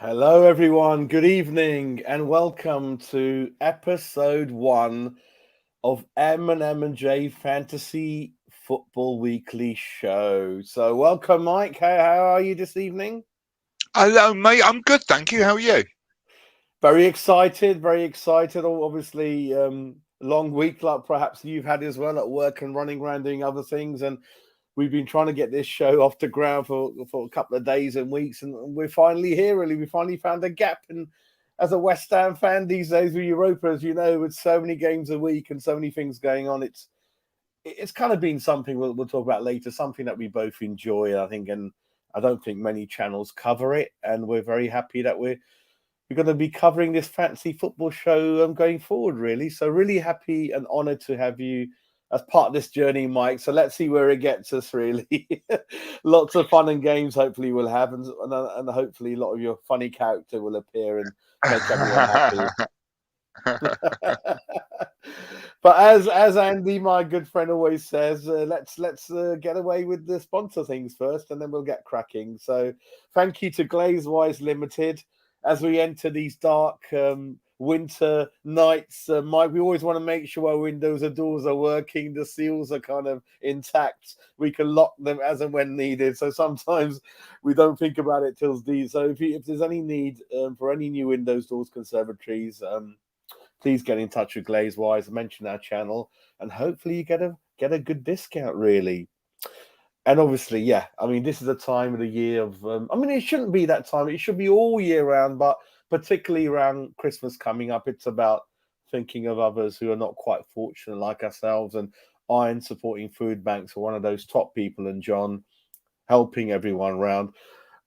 Hello, everyone. Good evening, and welcome to episode 1 of M&J Fantasy Football Weekly Show. So, welcome, Mike. How are you this evening? Hello, mate. I'm good, thank you. How are you? Very excited. Very excited. Obviously, long week like perhaps you've had as well at work and running around doing other things. And we've been trying to get this show off the ground for a couple of days and weeks, and we're finally here. Really, we finally found a gap. And as a West Ham fan these days with Europa, as you know, with so many games a week and so many things going on, it's kind of been something we'll talk about later. Something that we both enjoy, I think, and I don't think many channels cover it. And we're very happy that we're going to be covering this fancy football show going forward, really. So really happy and honoured to have you as part of this journey, Mike. So let's see where it gets us, really. Lots of fun and games, hopefully, we'll have. And hopefully a lot of your funny character will appear and make everyone happy. But as Andy, my good friend, always says, let's get away with the sponsor things first, and then we'll get cracking. So thank you to Glazewise Limited. As we enter these dark winter nights, Mike, we always want to make sure our windows and doors are working, the seals are kind of intact. We can lock them as and when needed. So sometimes we don't think about it till these. So if there's any need for any new windows, doors, conservatories, please get in touch with Glazewise, mention our channel, and hopefully you get a good discount, really. And obviously, yeah, I mean, this is a time of the year of, I mean, it shouldn't be that time. It should be all year round, but particularly around Christmas coming up, it's about thinking of others who are not quite fortunate like ourselves. And Iron supporting food banks are one of those top people, and John helping everyone around.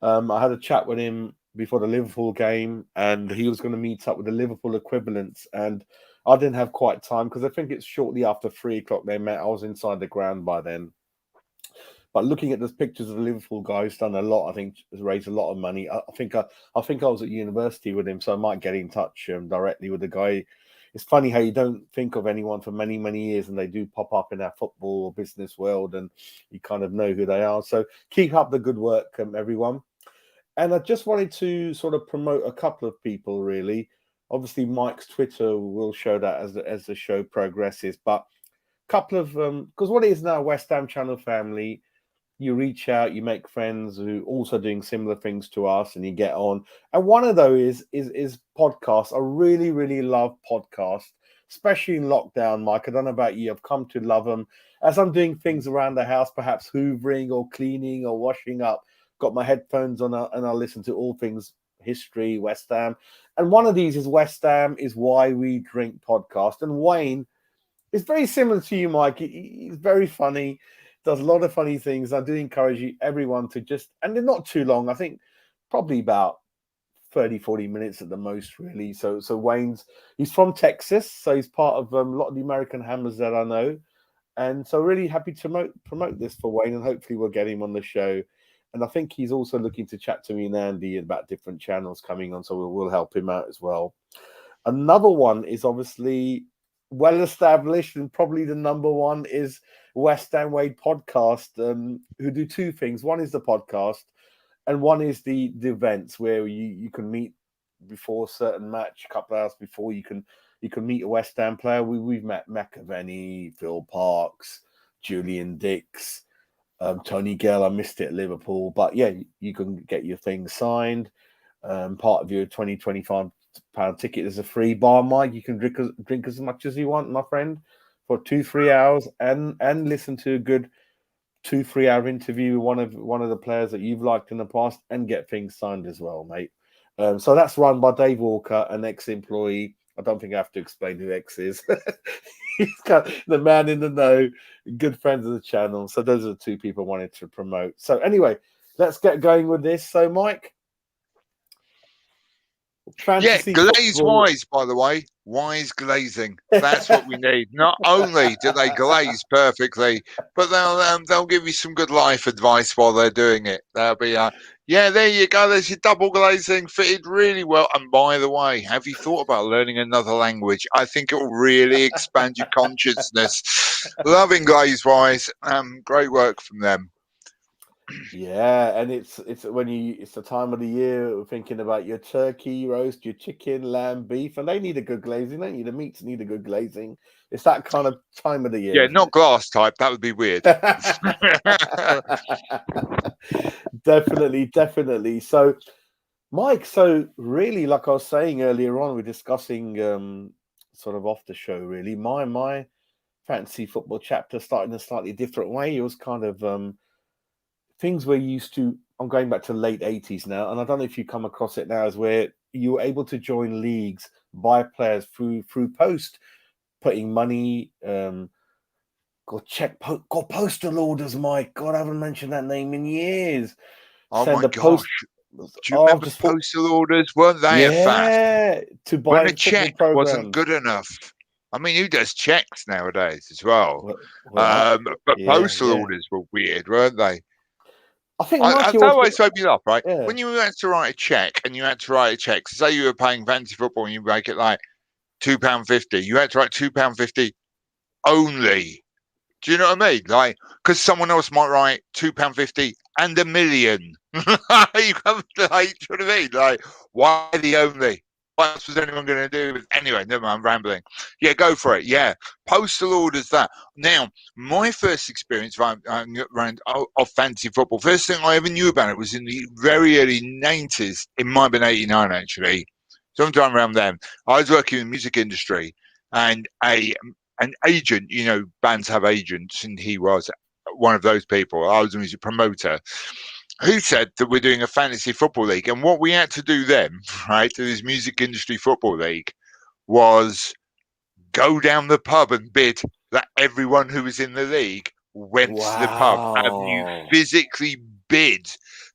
I had a chat with him before the Liverpool game, and he was going to meet up with the Liverpool equivalents. And I didn't have quite time because I think it's shortly after 3 o'clock they met. I was inside the ground by then. But looking at the pictures of the Liverpool guy who's done a lot, I think has raised a lot of money. I think I was at university with him, so I might get in touch directly with the guy. It's funny how you don't think of anyone for many, many years, and they do pop up in our football or business world, and you kind of know who they are. So keep up the good work, everyone. And I just wanted to sort of promote a couple of people, really. Obviously, Mike's Twitter will show that as the show progresses, but a couple of because what it is now, West Ham Channel family. You reach out, you make friends who also doing similar things to us, and you get on. And one of those is podcasts. I really, really love podcasts, especially in lockdown, Mike. I don't know about you. I've come to love them. As I'm doing things around the house, perhaps hoovering or cleaning or washing up, got my headphones on and I listen to all things history, West Ham. And one of these is West Ham is Why We Drink podcast. And Wayne is very similar to you, Mike. He's very funny, does a lot of funny things. I do encourage everyone to just, and they're not too long. I think probably about 30, 40 minutes at the most, really. So he's from Texas, so he's part of a lot of the American Hammers that I know. And so really happy to promote this for Wayne, and hopefully we'll get him on the show. And I think he's also looking to chat to me and Andy about different channels coming on, so we'll help him out as well. Another one is obviously well established, and probably the number one is West Ham Wade podcast, who do two things. One is the podcast, and one is the events where you can meet before a certain match, a couple of hours before. You can meet a West Ham player. We've met McAvenny, Phil Parks, Julian Dix, Tony Gale. I missed it at Liverpool, but yeah, you can get your thing signed. Part of your 20-25 pound ticket is a free bar, Mike. You can drink as much as you want, my friend, for 2-3 hours, and listen to a good 2-3 hour interview with one of the players that you've liked in the past, and get things signed as well, mate. So that's run by Dave Walker, an ex-employee. I don't think I have to explain who X is. He's got the man in the know, good friends of the channel. So those are the two people I wanted to promote. So anyway, let's get going with this. So Mike, fantasy Glazewise, by the way. Wise glazing. That's what we need. Not only do they glaze perfectly, but they'll give you some good life advice while they're doing it. They'll be, yeah, there you go. There's your double glazing, fitted really well. And by the way, have you thought about learning another language? I think it will really expand your consciousness. Loving Glazewise. Great work from them. Yeah, and it's it's the time of the year thinking about your turkey roast, your chicken, lamb, beef, and they need a good glazing, don't you? The meats need a good glazing. It's that kind of time of the year, Yeah, isn't not it? glass type. That would be weird. Definitely, definitely. So, Mike, so really, like I was saying earlier on, we're discussing sort of off the show. Really, my fantasy football chapter started in a slightly different way. It was kind of things we're used to. I'm going back to late 80s now, and I don't know if you come across it now, is where you were able to join leagues, buy players through post, putting money. Got postal orders, Mike. God, I haven't mentioned that name in years. Oh Send my a post. gosh. Do you Oh, I've remember just thought, postal orders? Weren't they a fad? yeah, to When buy a football check wasn't programs. good enough. I mean, who does checks nowadays as well? Well, But yeah, postal yeah. orders were weird, weren't they? I think Mikey That always got, always made me laugh, right? yeah. When you had to write a check and you had to write a check, so say you were paying fantasy football and you make it like £2.50, you had to write £2.50 only. Do you know what I mean? Like, because someone else might write £2.50 and a million. You come to, like, do you know what I mean? Like, why the only? What else was anyone going to do? Anyway, never mind, I'm rambling. Yeah, go for it. Yeah, postal orders. That now, my first experience of fantasy football. First thing I ever knew about it was in the very early '90s. It might have been '89 actually. Sometime around then, I was working in the music industry, and an agent, bands have agents, and he was one of those people. I was a music promoter who said that we're doing a fantasy football league. And what we had to do then, right, to this music industry football league was go down the pub and bid that everyone who was in the league went to the pub. And you Wow. physically bid.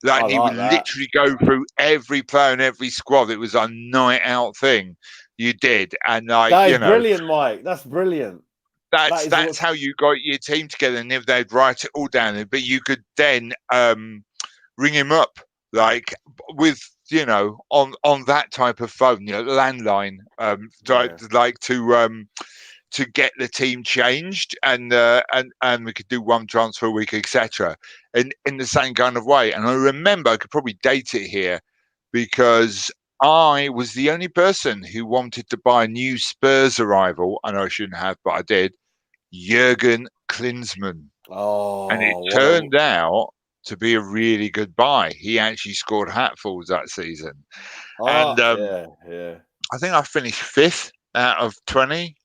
I Like you would like that. literally go through every player and every squad. It was a night out thing you did. And like, That is brilliant, Mike. That's brilliant. That is that's what. how you got your team together, and if they'd write it all down, but you could then ring him up like with on that type of phone, landline, Yeah. like to get the team changed, and we could do one transfer a week, etc. In the same kind of way. And I remember I could probably date it here because I was the only person who wanted to buy a new Spurs arrival. I know I shouldn't have, but I did. Jurgen Klinsmann. And it Oh, what a. turned out to be a really good buy. He actually scored hatfuls that season. And Yeah, yeah. I think I finished fifth out of 20,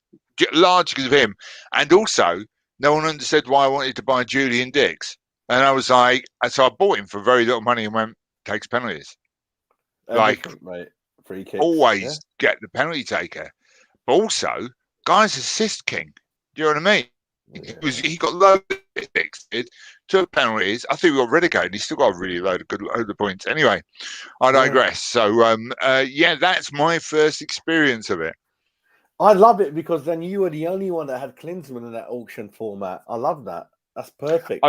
large because of him. And also, no one understood why I wanted to buy Julian Dix. And I was like, so I bought him for very little money and went, takes penalties. Like, Different, mate. Free kicks. Yeah. always get the penalty taker. But also, guy's assist king. Do you know what I mean? Yeah. He got loads of fixed, took penalties. I think he got relegated. He still got a really load of points. Anyway, I Yeah. digress. So yeah, that's my first experience of it. I love it because then you were the only one that had Klinsmann in that auction format. I love that. That's perfect.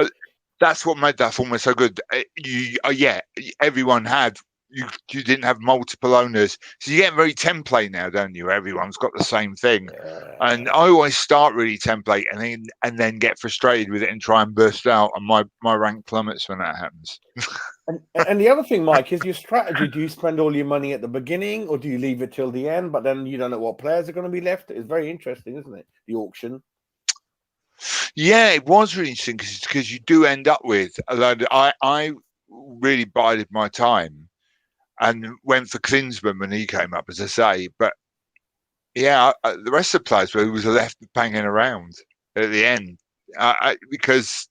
That's what made that format so good. Yeah, everyone had. You didn't have multiple owners, so you get very template now, don't you? Everyone's got the same thing, and I always start really template and then get frustrated with it and try and burst out, and my rank plummets when that happens. And the other thing, Mike, is your strategy. Do you spend all your money at the beginning or do you leave it till the end? But then you don't know what players are going to be left. It's very interesting, isn't it? The auction. Yeah, it was really interesting because you do end up with a load. I really bided my time and went for Klinsmann when he came up, as I say. But yeah, the rest of the players was left hanging around at the end because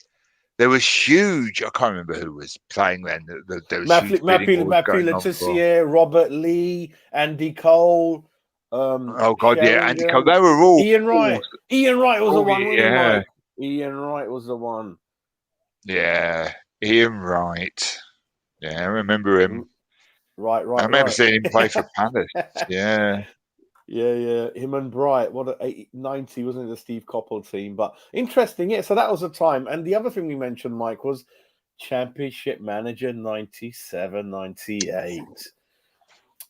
there was huge. I can't remember who was playing then. There was huge bidding wars Matthew going on for. Letitia, Robert Lee, Andy Cole, Oh God, yeah, Andy Cole. Sheringham, They were all. Ian Wright. Ian Wright was the one, wasn't he, Yeah, Mike? Ian Wright was the one. yeah. Ian Wright. Yeah, I remember him. Right. I remember seeing him play for Palace. Yeah. Yeah. Him and Bright. What a 90, wasn't it, the Steve Coppell team? But interesting, yeah. So that was a time. And the other thing we mentioned, Mike, was Championship Manager 97, 98.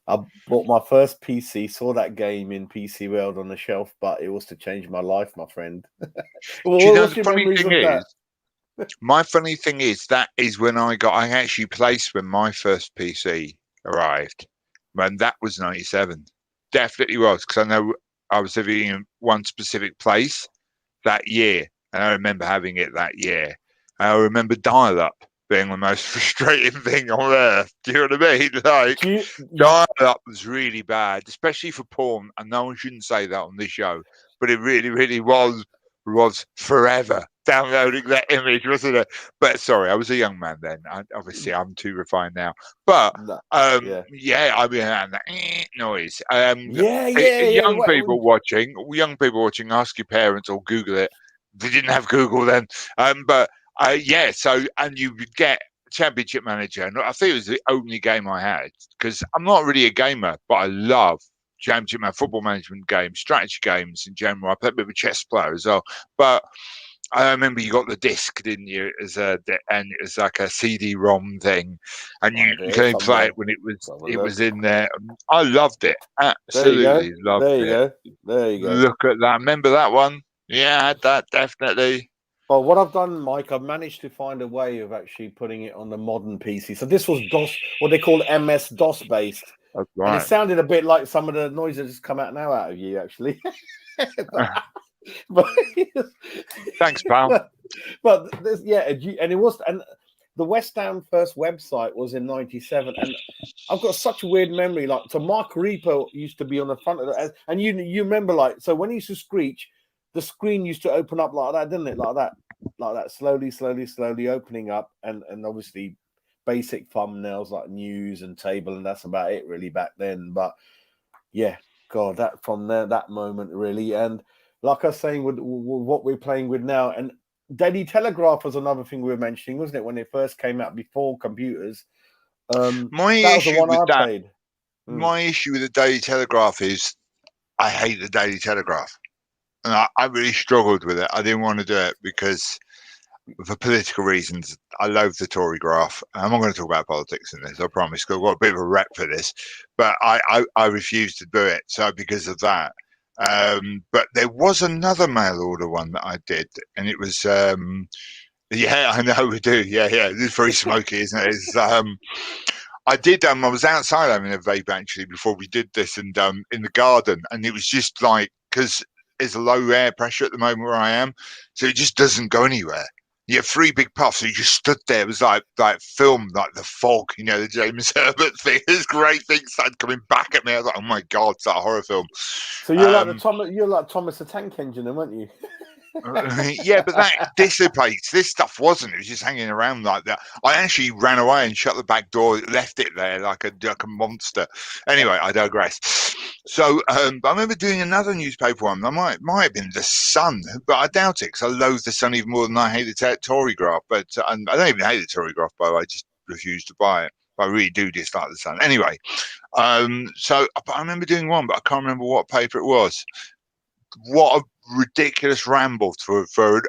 I bought my first PC, saw that game in PC World on the shelf, but it was to change my life, my friend. Do you know What's the your funny memories thing of is? that? My funny thing is that is when I actually placed when my first PC arrived, when that was 97. Definitely was, because I know I was living in one specific place that year, and I remember having it that year. And I remember dial-up being the most frustrating thing on earth. Do you know what I mean? Like, dial-up was really bad, especially for porn, and no one shouldn't say that on this show, but it really, really was forever downloading that image, wasn't it? But sorry, I was a young man then. Obviously, I'm too refined now. But yeah, I mean, that noise. Young people watching, ask your parents or Google it. They didn't have Google then. But yeah, so and you would get Championship Manager, and I think it was the only game I had, because I'm not really a gamer, but I love Championship Manager, football management games, strategy games in general. I play a bit of a chess player as well, but I remember you got the disc, didn't you? And it was like a CD-ROM thing, and you could only play it when it was in there. I loved it, absolutely loved it. There you go. Look at that! Remember that one? Yeah, I had that definitely. Well, what I've done, Mike, I've managed to find a way of actually putting it on the modern PC. So this was DOS, what they call MS-DOS based. That's right. And it sounded a bit like some of the noises that's come out of you, actually. but thanks, pal. But and it was, and the West Ham first website was in 97, and I've got such a weird memory. Like, so Mark Reaper used to be on the front of it, and you remember, like, so when he used to screech, the screen used to open up like that, didn't it? Like that, slowly opening up, and obviously basic thumbnails like news and table, and that's about it really back then. But yeah, God, that from there, that moment really, and like I was saying with what we're playing with now, and Daily Telegraph was another thing we were mentioning, wasn't it, when it first came out before computers? My issue with that, my issue with the Daily Telegraph is I hate the Daily Telegraph. And I really struggled with it. I didn't want to do it because, for political reasons, I loathe the Tory graph. I'm not going to talk about politics in this, I promise, because I've got a bit of a rep for this. But I refused to do it. So because of that. But there was another mail order one that I did, and it was yeah, I know we do. Yeah. It's very smoky, isn't it? It's I did I was outside having a vape actually before we did this, and in the garden, and it was just like, because there's a low air pressure at the moment where I am, so it just doesn't go anywhere. You have 3 big puffs, so you just stood there. It was like filmed, like The Fog, you know, the James Herbert thing. There's great things started coming back at me. I was like, oh my God, it's that horror film. So you're like Thomas the Tank Engine, then, weren't you? Yeah, but that dissipates. This stuff wasn't. It was just hanging around like that. I actually ran away and shut the back door, left it there like a monster. Anyway, I digress. So, but I remember doing another newspaper one. That might have been The Sun, but I doubt it, because I loathe The Sun even more than I hate the Tory graph. But I don't even hate the Tory graph, by the way. I just refuse to buy it. But I really do dislike The Sun. Anyway, so I remember doing one, but I can't remember what paper it was. What a ridiculous ramble for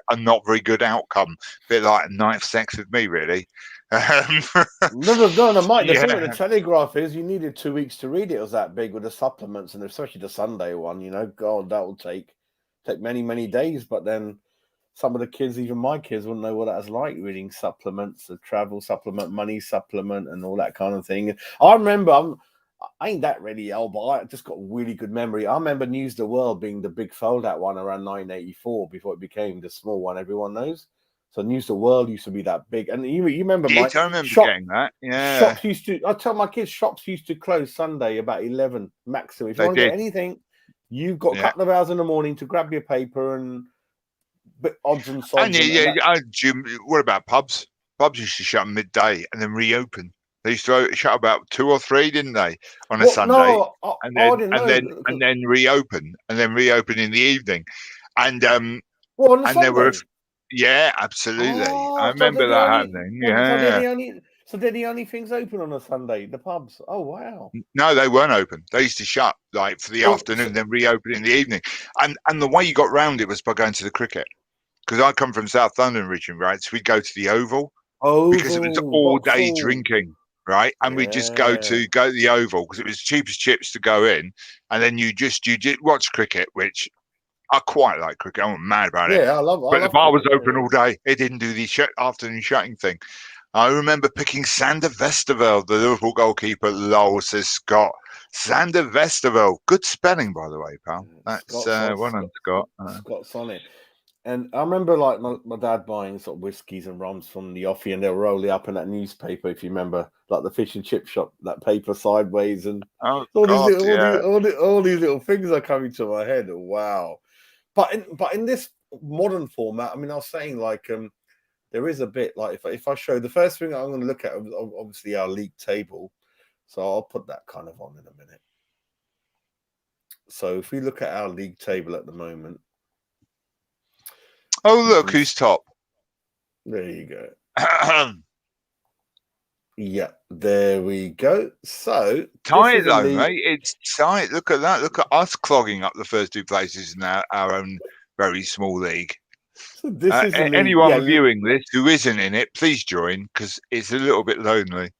a not very good outcome. A bit like Night of Sex with Me, really. No, Mike. The thing with the Telegraph is you needed 2 weeks to read it. It was that big with the supplements, and especially the Sunday one. You know, God, that will take many days. But then some of the kids, even my kids, wouldn't know what that was like, reading supplements, the travel supplement, money supplement, and all that kind of thing. I remember, I ain't that really old, but I just got a really good memory. I remember News the World being the big fold-out one around 1984 before it became the small one everyone knows. So News the World used to be that big. And you remember, Mike? I remember getting that, yeah. Shops used to, I tell my kids, shops used to close Sunday about 11 maximum. If you want to get anything, you've got a couple of hours in the morning to grab your paper and odds and sods. And what about pubs? Pubs used to shut midday and then reopen. They used to shut about 2 or 3, didn't they, on a Sunday? No, and then reopen, in the evening, and on the Sunday? There were, yeah, absolutely. I remember that happening. Yeah. So they're the only things open on a Sunday, the pubs. Oh wow! No, they weren't open. They used to shut like for the afternoon, then reopen in the evening. And the way you got round it was by going to the cricket, because I come from South London region, right? So we'd go to the Oval because it was all day drinking. Right, and we just go to the Oval because it was cheap as chips to go in, and then you just watch cricket, which I quite like cricket. I'm mad about it. Yeah, I love. But the bar was cricket, open all day. It didn't do the afternoon shutting thing. I remember picking Sander Westerveld, the Liverpool goalkeeper. Lol, says Scott. Sander Westerveld. Good spelling, by the way, pal. That's well done, Scott. Scott's on it. And I remember, like, my dad buying sort of whiskies and rums from the offie, and they'll roll it up in that newspaper, if you remember, like the fish and chip shop, that paper sideways, and all these little things are coming to my head. Wow! But in this modern format, I mean, I was saying, like, there is a bit, like, if I show, the first thing I'm going to look at is obviously our league table, so I'll put that kind of on in a minute. So if we look at our league table at the moment. Oh, look, who's top. There you go. Yeah, there we go. So tight though, mate. It's tight. Look at that. Look at us clogging up the first two places in our own very small league. So this is anyone viewing this who isn't in it, please join, because it's a little bit lonely.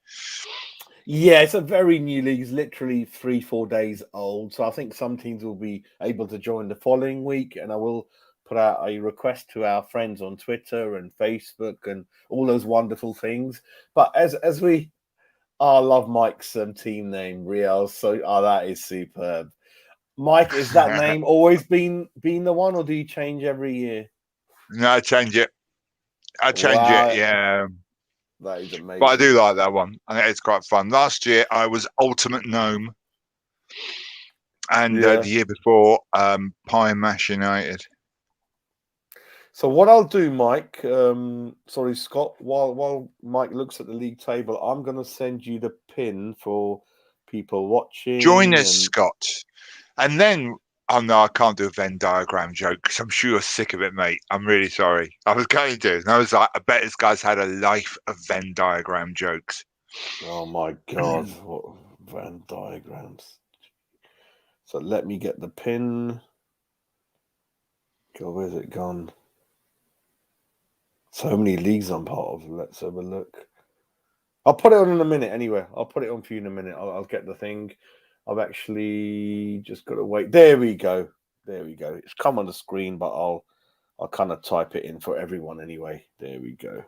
Yeah, it's a very new league. It's literally 3-4 days old. So I think some teams will be able to join the following week, and I will put out a request to our friends on Twitter and Facebook and all those wonderful things. But as we, I love Mike's team name, Real. So that is superb. Mike, is that name always been the one, or do you change every year? No, I change it. Yeah. That is amazing. But I do like that one. I think it's quite fun. Last year I was Ultimate Gnome, and the year before Pie and Mash United. So what I'll do, Mike, sorry, Scott, while Mike looks at the league table, I'm going to send you the pin for people watching. Join us, Scott. And then, oh no, I can't do a Venn diagram joke because I'm sure you're sick of it, mate. I'm really sorry. I was going to. And I was like, I bet this guy's had a life of Venn diagram jokes. Oh my God, what Venn diagrams. So let me get the pin. God, where's it gone? So many leagues I'm part of. Let's have a look. I'll put it on in a minute anyway. I'll put it on for you in a minute. I'll get the thing. I've actually just got to wait. There we go. There we go. It's come on the screen, but I'll kind of type it in for everyone anyway. There we go.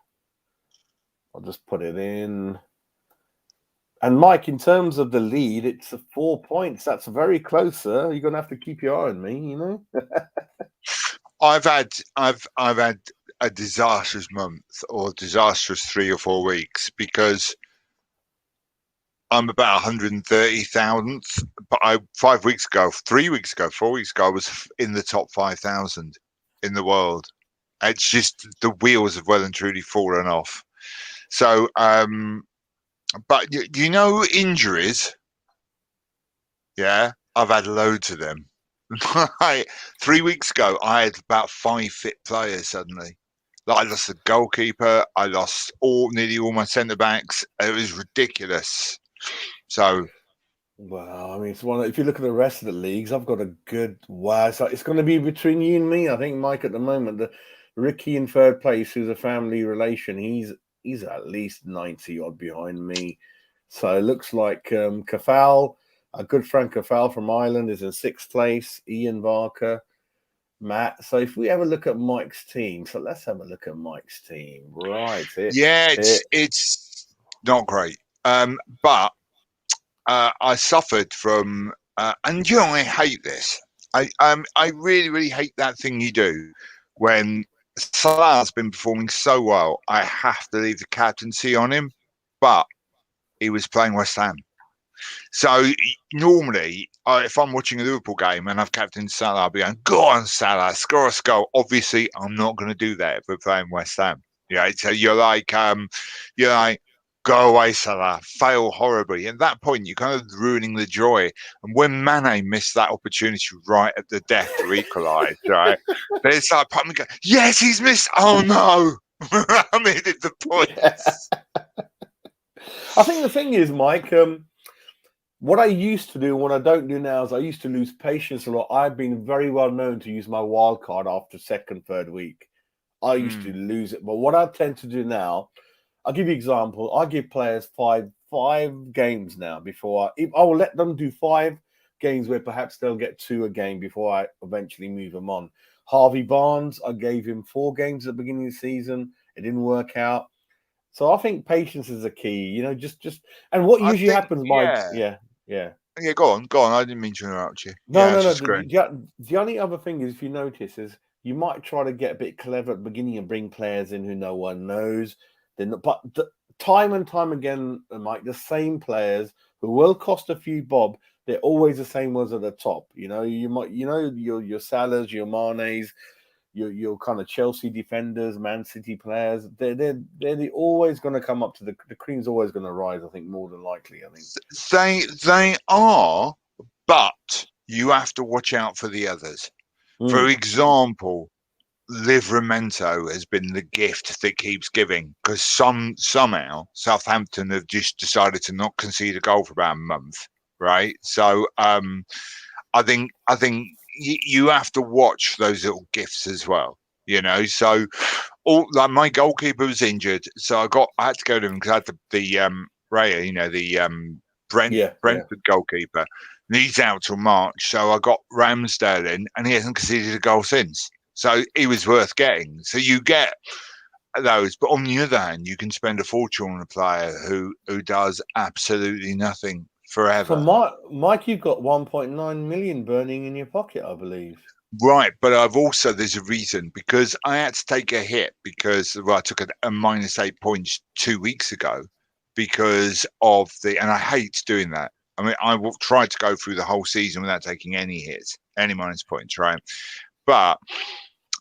I'll just put it in. And Mike, in terms of the lead, it's 4 points. That's very close, sir. You're gonna have to keep your eye on me, you know. I've had a disastrous month or disastrous 3 or 4 weeks because I'm about 130,000th. But 5 weeks ago, 3 weeks ago, 4 weeks ago, I was in the top 5,000 in the world. It's just the wheels have well and truly fallen off. So, but you know, injuries. Yeah, I've had loads of them. 3 weeks ago, I had about 5 fit players suddenly. Like, I lost the goalkeeper. I lost nearly all my centre backs. It was ridiculous. So, well, I mean, it's one. If you look at the rest of the leagues, I've got a good. Wow, so it's going to be between you and me. I think Mike at the moment, the Ricky in third place, who's a family relation. He's at least 90 odd behind me. So it looks like Kafal, a good friend Kafal from Ireland, is in 6th place. Ian Barker, Matt. So if we have a look at Mike's team, so let's have a look at Mike's team. Right. It's not great. But I suffered from, and you know, I hate this. I really, really hate that thing you do when Salah's been performing so well. I have to leave the captaincy on him, but he was playing West Ham. So normally, if I'm watching a Liverpool game and I've captained Salah, I'll be going, "Go on, Salah, score a goal." Obviously, I'm not going to do that if we're playing West Ham. Yeah, so you're like, go away, Salah, fail horribly. At that point, you're kind of ruining the joy. And when Mane missed that opportunity right at the death to equalise, right, there's like, part of me going, yes, he's missed. Oh no, I needed the points. I think the thing is, Mike, what I used to do and what I don't do now is I used to lose patience a lot. I've been very well known to use my wild card after 2nd, 3rd week. I used to lose it. But what I tend to do now, I'll give you an example. I give players five games now before I will let them do 5. games where perhaps they'll get 2 a game before I eventually move them on. Harvey Barnes, I gave him 4 games at the beginning of the season. It didn't work out. So I think patience is a key, just and what I usually think, happens, Mike. Yeah. Yeah, go on. I didn't mean to interrupt you. No, Yeah, I no, was no. just agreeing. The only other thing is, if you notice, is you might try to get a bit clever at the beginning and bring players in who no one knows. But time and time again, Mike, the same players who will cost a few bob, they're always the same ones at the top. You might, your Salahs, your Manes, your kind of Chelsea defenders, Man City players. They're always going to come up to the cream's always going to rise. I think more than likely. I think They are, but you have to watch out for the others. For example, Livramento has been the gift that keeps giving, because somehow Southampton have just decided to not concede a goal for about a month, right? So I think you have to watch those little gifts as well, So like my goalkeeper was injured, so I had to go to him because I had the Raya, the Brentford goalkeeper. And he's out till March, so I got Ramsdale in, and he hasn't conceded a goal since. So he was worth getting. So you get those, but on the other hand, you can spend a fortune on a player who does absolutely nothing forever. So, Mike, you've got 1.9 million burning in your pocket, I believe. Right, but there's a reason, because I had to take a hit because I took a -8 points 2 weeks ago because of and I hate doing that. I mean, I will try to go through the whole season without taking any hits, any minus points, right? But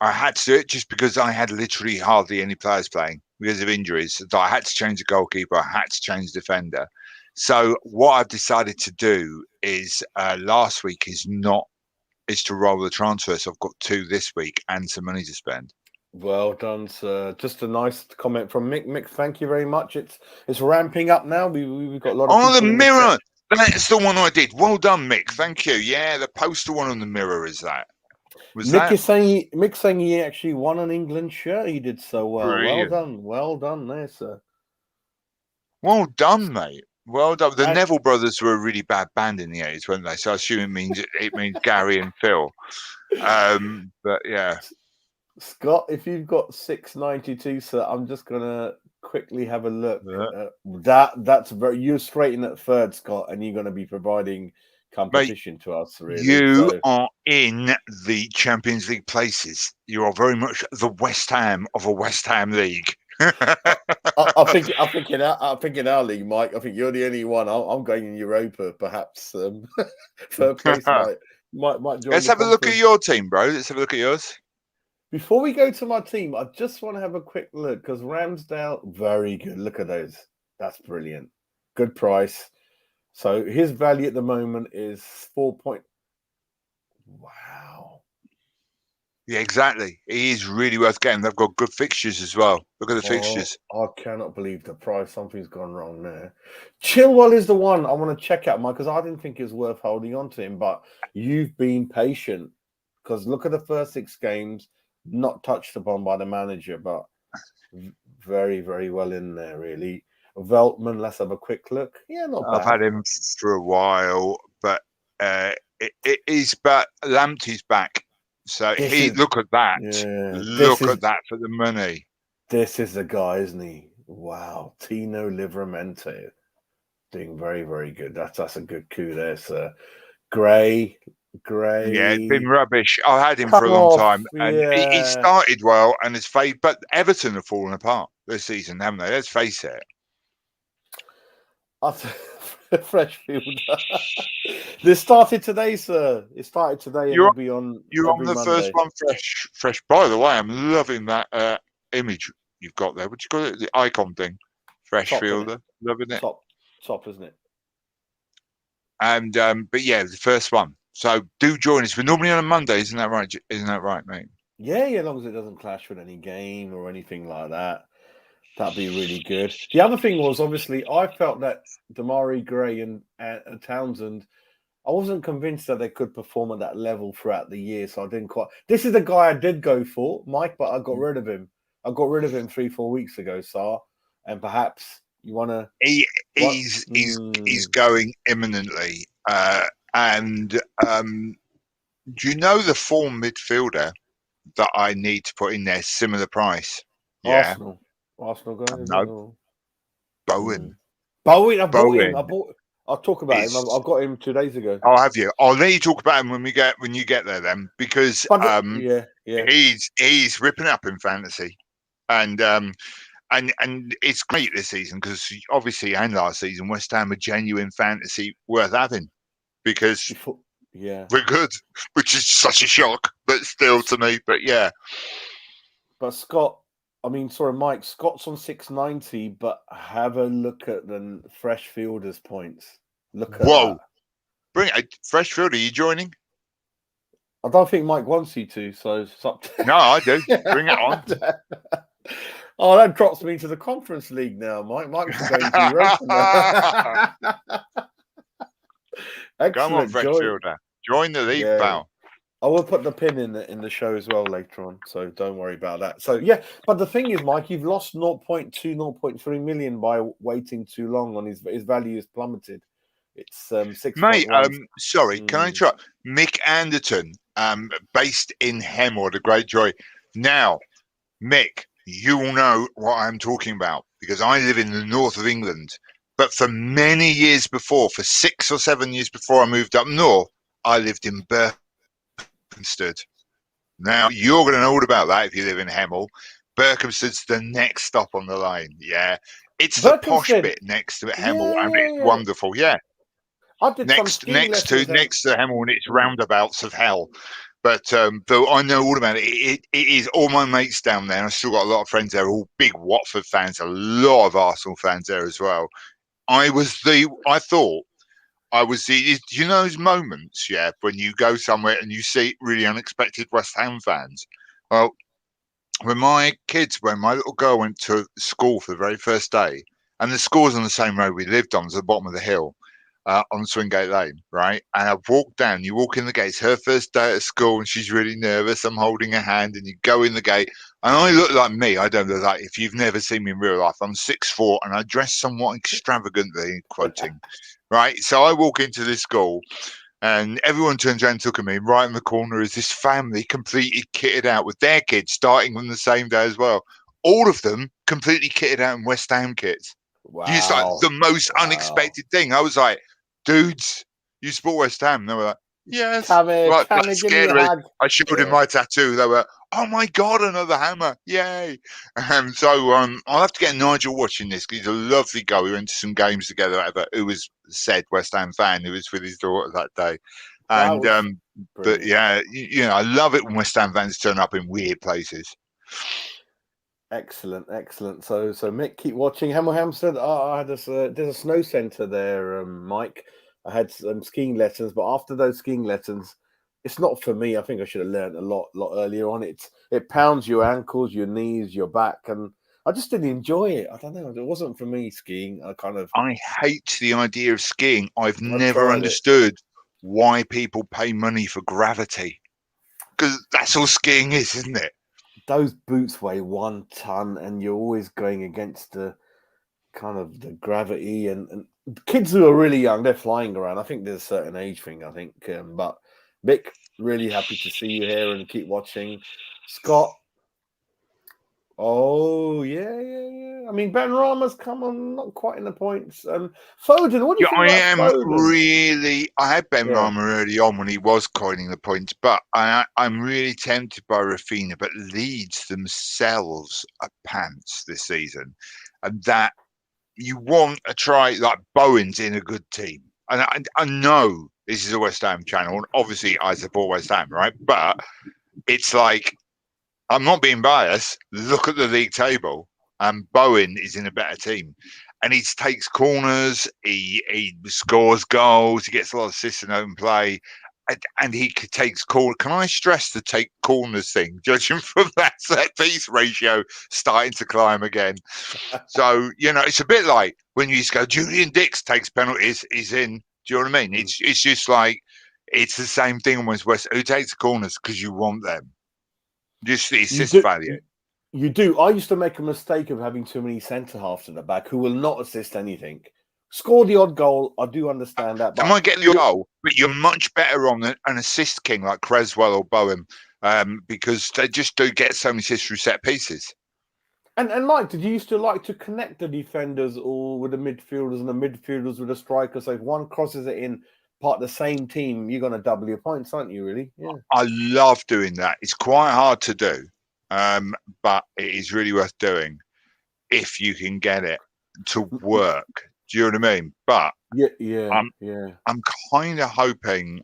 I had to do it just because I had literally hardly any players playing because of injuries. So I had to change the goalkeeper. I had to change the defender. So what I've decided to do is last week is to roll the transfer. So I've got 2 this week and some money to spend. Well done, sir. Just a nice comment from Mick. Mick, thank you very much. It's ramping up now. We've got a lot of people. Oh, the mirror. That's the one I did. Well done, Mick. Thank you. Yeah, the poster one on the mirror is that. Mick's saying he actually won an England shirt. He did so well. Brilliant. Well done there, sir. Well done, mate. Well done. The Neville brothers were a really bad band in the 80s, weren't they? So I assume it means Gary and Phil. But yeah. Scott, if you've got 692, sir, I'm just gonna quickly have a look. That's you're straight in at third, Scott, and you're going to be providing competition to us. Really, you are in the Champions League places. You are very much the West Ham of a West Ham league. I think in our league, Mike. I think you're the only one. I'm going in Europa, perhaps. Third place might join. Let's have a look at your team, bro. Let's have a look at yours. Before we go to my team, I just want to have a quick look because Ramsdale, very good. Look at those. That's brilliant. Good price. So his value at the moment is 4 point. Wow. Yeah, exactly. He is really worth getting. They've got good fixtures as well. Look at the fixtures. I cannot believe the price. Something's gone wrong there. Chilwell is the one I want to check out, Mike, because I didn't think it was worth holding on to him. But you've been patient because look at the first 6 games, not touched upon by the manager, but very, very well in there, really. Veltman, let's have a quick look. Yeah, not bad. I've had him for a while, but it is. But Lamptey's back, so look at that. Yeah, look at that for the money. This is the guy, isn't he? Wow, Tino Livramento doing very, very good. That's a good coup there, sir. Gray. Yeah, it's been rubbish. I had him for a long time, and he started well, and his fade. But Everton have fallen apart this season, haven't they? Let's face it. Fresh fielder. This started today, sir. It started today, and it'll be on. You're on the Monday. First one, fresh. By the way, I'm loving that image you've got there. What do you call it? The icon thing. Fresh top, fielder, loving it. Top, isn't it? And but yeah, the first one. So do join us. We're normally on a Monday, isn't that right? Isn't that right, mate? Yeah, as long as it doesn't clash with any game or anything like that. That'd be really good. The other thing was, obviously, I felt that Damari Gray and Townsend, I wasn't convinced that they could perform at that level throughout the year. So I didn't quite. This is the guy I did go for, Mike, but I got rid of him. I got rid of him 3-4 weeks ago, Sar. And perhaps you want to. He's going imminently. And do you know the form midfielder that I need to put in there, similar price? Yeah, Arsenal guys. no, Bowen. Bowen, I bought him. Bowen I'll talk about him. is. I got him 2 days ago. I'll have you. I'll let you talk about him when you get there, then, because Yeah. he's ripping up in fantasy, and it's great this season because obviously and last season West Ham are genuine fantasy worth having because Yeah. we're good, which is such a shock, but still to me. But yeah. But Scott, I mean, sorry, Mike, Scott's on 690, but have a look at the fresh fielders points. Look at that. Bring it. Fresh fielder, are you joining? I don't think Mike wants you to, so it's up to... No, I do. Bring it on. Oh, that drops me to the Conference League now, Mike. Mike's going to Europa now. Excellent. Come on, fresh fielder. Join the league, pal. I will put the pin in the show as well later on, so don't worry about that. So yeah, but the thing is, Mike, you've lost 0.2, 0.3 million by waiting too long on his value has plummeted. It's 6. Mate, sorry, can I try Mick Anderton, based in Hemel, the Great Joy. Now, Mick, you will know what I'm talking about because I live in the north of England. But for many years before, for 6 or 7 years before I moved up north, I lived in Berkhamsted. Now, you're going to know all about that if you live in Hemel. Berkhamsted's the next stop on the line. Yeah. It's the posh bit next to Hemel, and it's wonderful. Yeah. I did next to Hemel and its roundabouts of hell. But I know all about it. It is all my mates down there. I still got a lot of friends there, all big Watford fans, a lot of Arsenal fans there as well. I thought I was the, you know, those moments, yeah, when you go somewhere and you see really unexpected West Ham fans. Well, when my little girl went to school for the very first day, and the school's on the same road we lived on, to the bottom of the hill, on Swingate Lane, right? And I walked down, you walk in the gate, it's her first day at school, and she's really nervous. I'm holding her hand, and you go in the gate, and I look like me. I don't look like, if you've never seen me in real life, I'm 6'4", and I dress somewhat extravagantly, quoting, right? So I walk into this school, and everyone turns around and look at me. Right in the corner is this family completely kitted out with their kids starting on the same day as well. All of them completely kitted out in West Ham kits. Wow. It's like the most unexpected thing. I was like, dudes, you support West Ham? And they were like, yes. Right, scared of it. I showed him my tattoo. They were, oh my God, another hammer. Yay. So I'll have to get Nigel watching this because he's a lovely guy. We went to some games together, whatever, who was said West Ham fan who was with his daughter that day. And but yeah, you know, I love it when West Ham fans turn up in weird places. Excellent. So Mick, keep watching. Hemel Hempstead. I had there's a snow centre there, Mike. I had some skiing lessons, but after those skiing lessons, it's not for me. I think I should have learned a lot earlier on. It pounds your ankles, your knees, your back, and I just didn't enjoy it. I don't know. It wasn't for me skiing. I hate the idea of skiing. I've never understood why people pay money for gravity, because that's all skiing is, isn't it? Those boots weigh 1 ton, and you're always going against the kind of the gravity. And kids who are really young, they're flying around. I think there's a certain age thing. I think, but Mick, really happy to see you here and keep watching. Scott. Oh yeah. I mean, Ben Rama's come on, not quite in the points. Foden, what do you think about Foden? I had Ben Rama early on when he was coining the points, but I'm really tempted by Rafinha. But Leeds themselves are pants this season, and that you want to try, like Bowen's in a good team. And I know this is a West Ham channel, and obviously I support West Ham, right? But it's like, I'm not being biased. Look at the league table, and Bowen is in a better team, and he takes corners, he scores goals, he gets a lot of assists in open play, and he takes corners. Can I stress the take corners thing? Judging from that set piece ratio starting to climb again, so you know it's a bit like when you used to go, Julian Dix takes penalties, he's in. Do you know what I mean? It's just like it's the same thing almost. West, who takes corners because you want them. Just the assist value. You do. I used to make a mistake of having too many centre halves at the back who will not assist anything. Score the odd goal, I do understand that. I But might get your goal, but you're much better on an assist king like Creswell or Bowen, because they just do get so many assists through set pieces. and Mike, did you used to like to connect the defenders or with the midfielders and the midfielders with the strikers? So if one crosses it in part of the same team, you're going to double your points, aren't you? Really? Yeah. I love doing that. It's quite hard to do, but it is really worth doing if you can get it to work. Do you know what I mean? But Yeah. I'm kind of hoping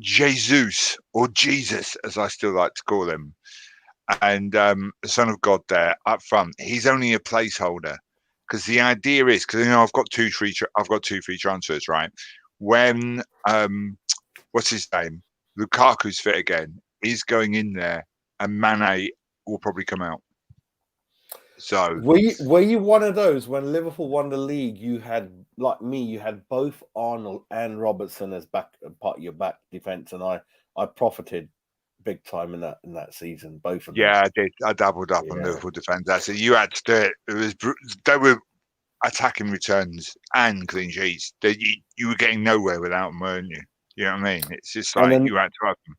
Jesus, or Jesus, as I still like to call him, and the Son of God there up front. He's only a placeholder, because the idea is, because I've got two free transfers, right? When what's his name, Lukaku's fit again, he's going in there, and Mane will probably come out. So were you one of those when Liverpool won the league? You had, like me, you had both Arnold and Robertson as part of your back defense, and I profited big time in that season. Both of them. yeah, I did. I doubled up on Liverpool defence. So you had to do it. They were attacking returns and clean sheets. You were getting nowhere without them, weren't you? You know what I mean? It's just like you had to have them.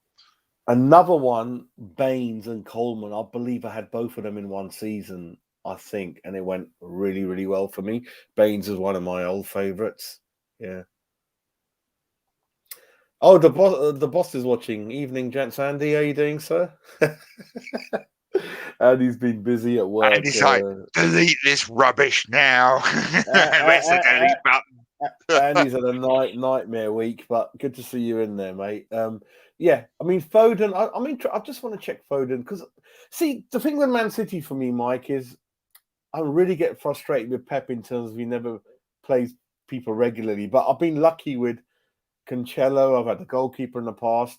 Another one, Baines and Coleman. I believe I had both of them in one season, I think, and it went really, really well for me. Baines is one of my old favourites. Yeah. Oh, the boss is watching. Evening, gents. Andy, how you doing, sir? Andy's been busy at work. And he's like, delete this rubbish now. Where's the delete button? Andy's had a nightmare week, but good to see you in there, mate. Yeah, I mean Foden. I just want to check Foden, because see, the thing with Man City for me, Mike, is I really get frustrated with Pep in terms of he never plays people regularly. But I've been lucky with Cancelo. I've had the goalkeeper in the past.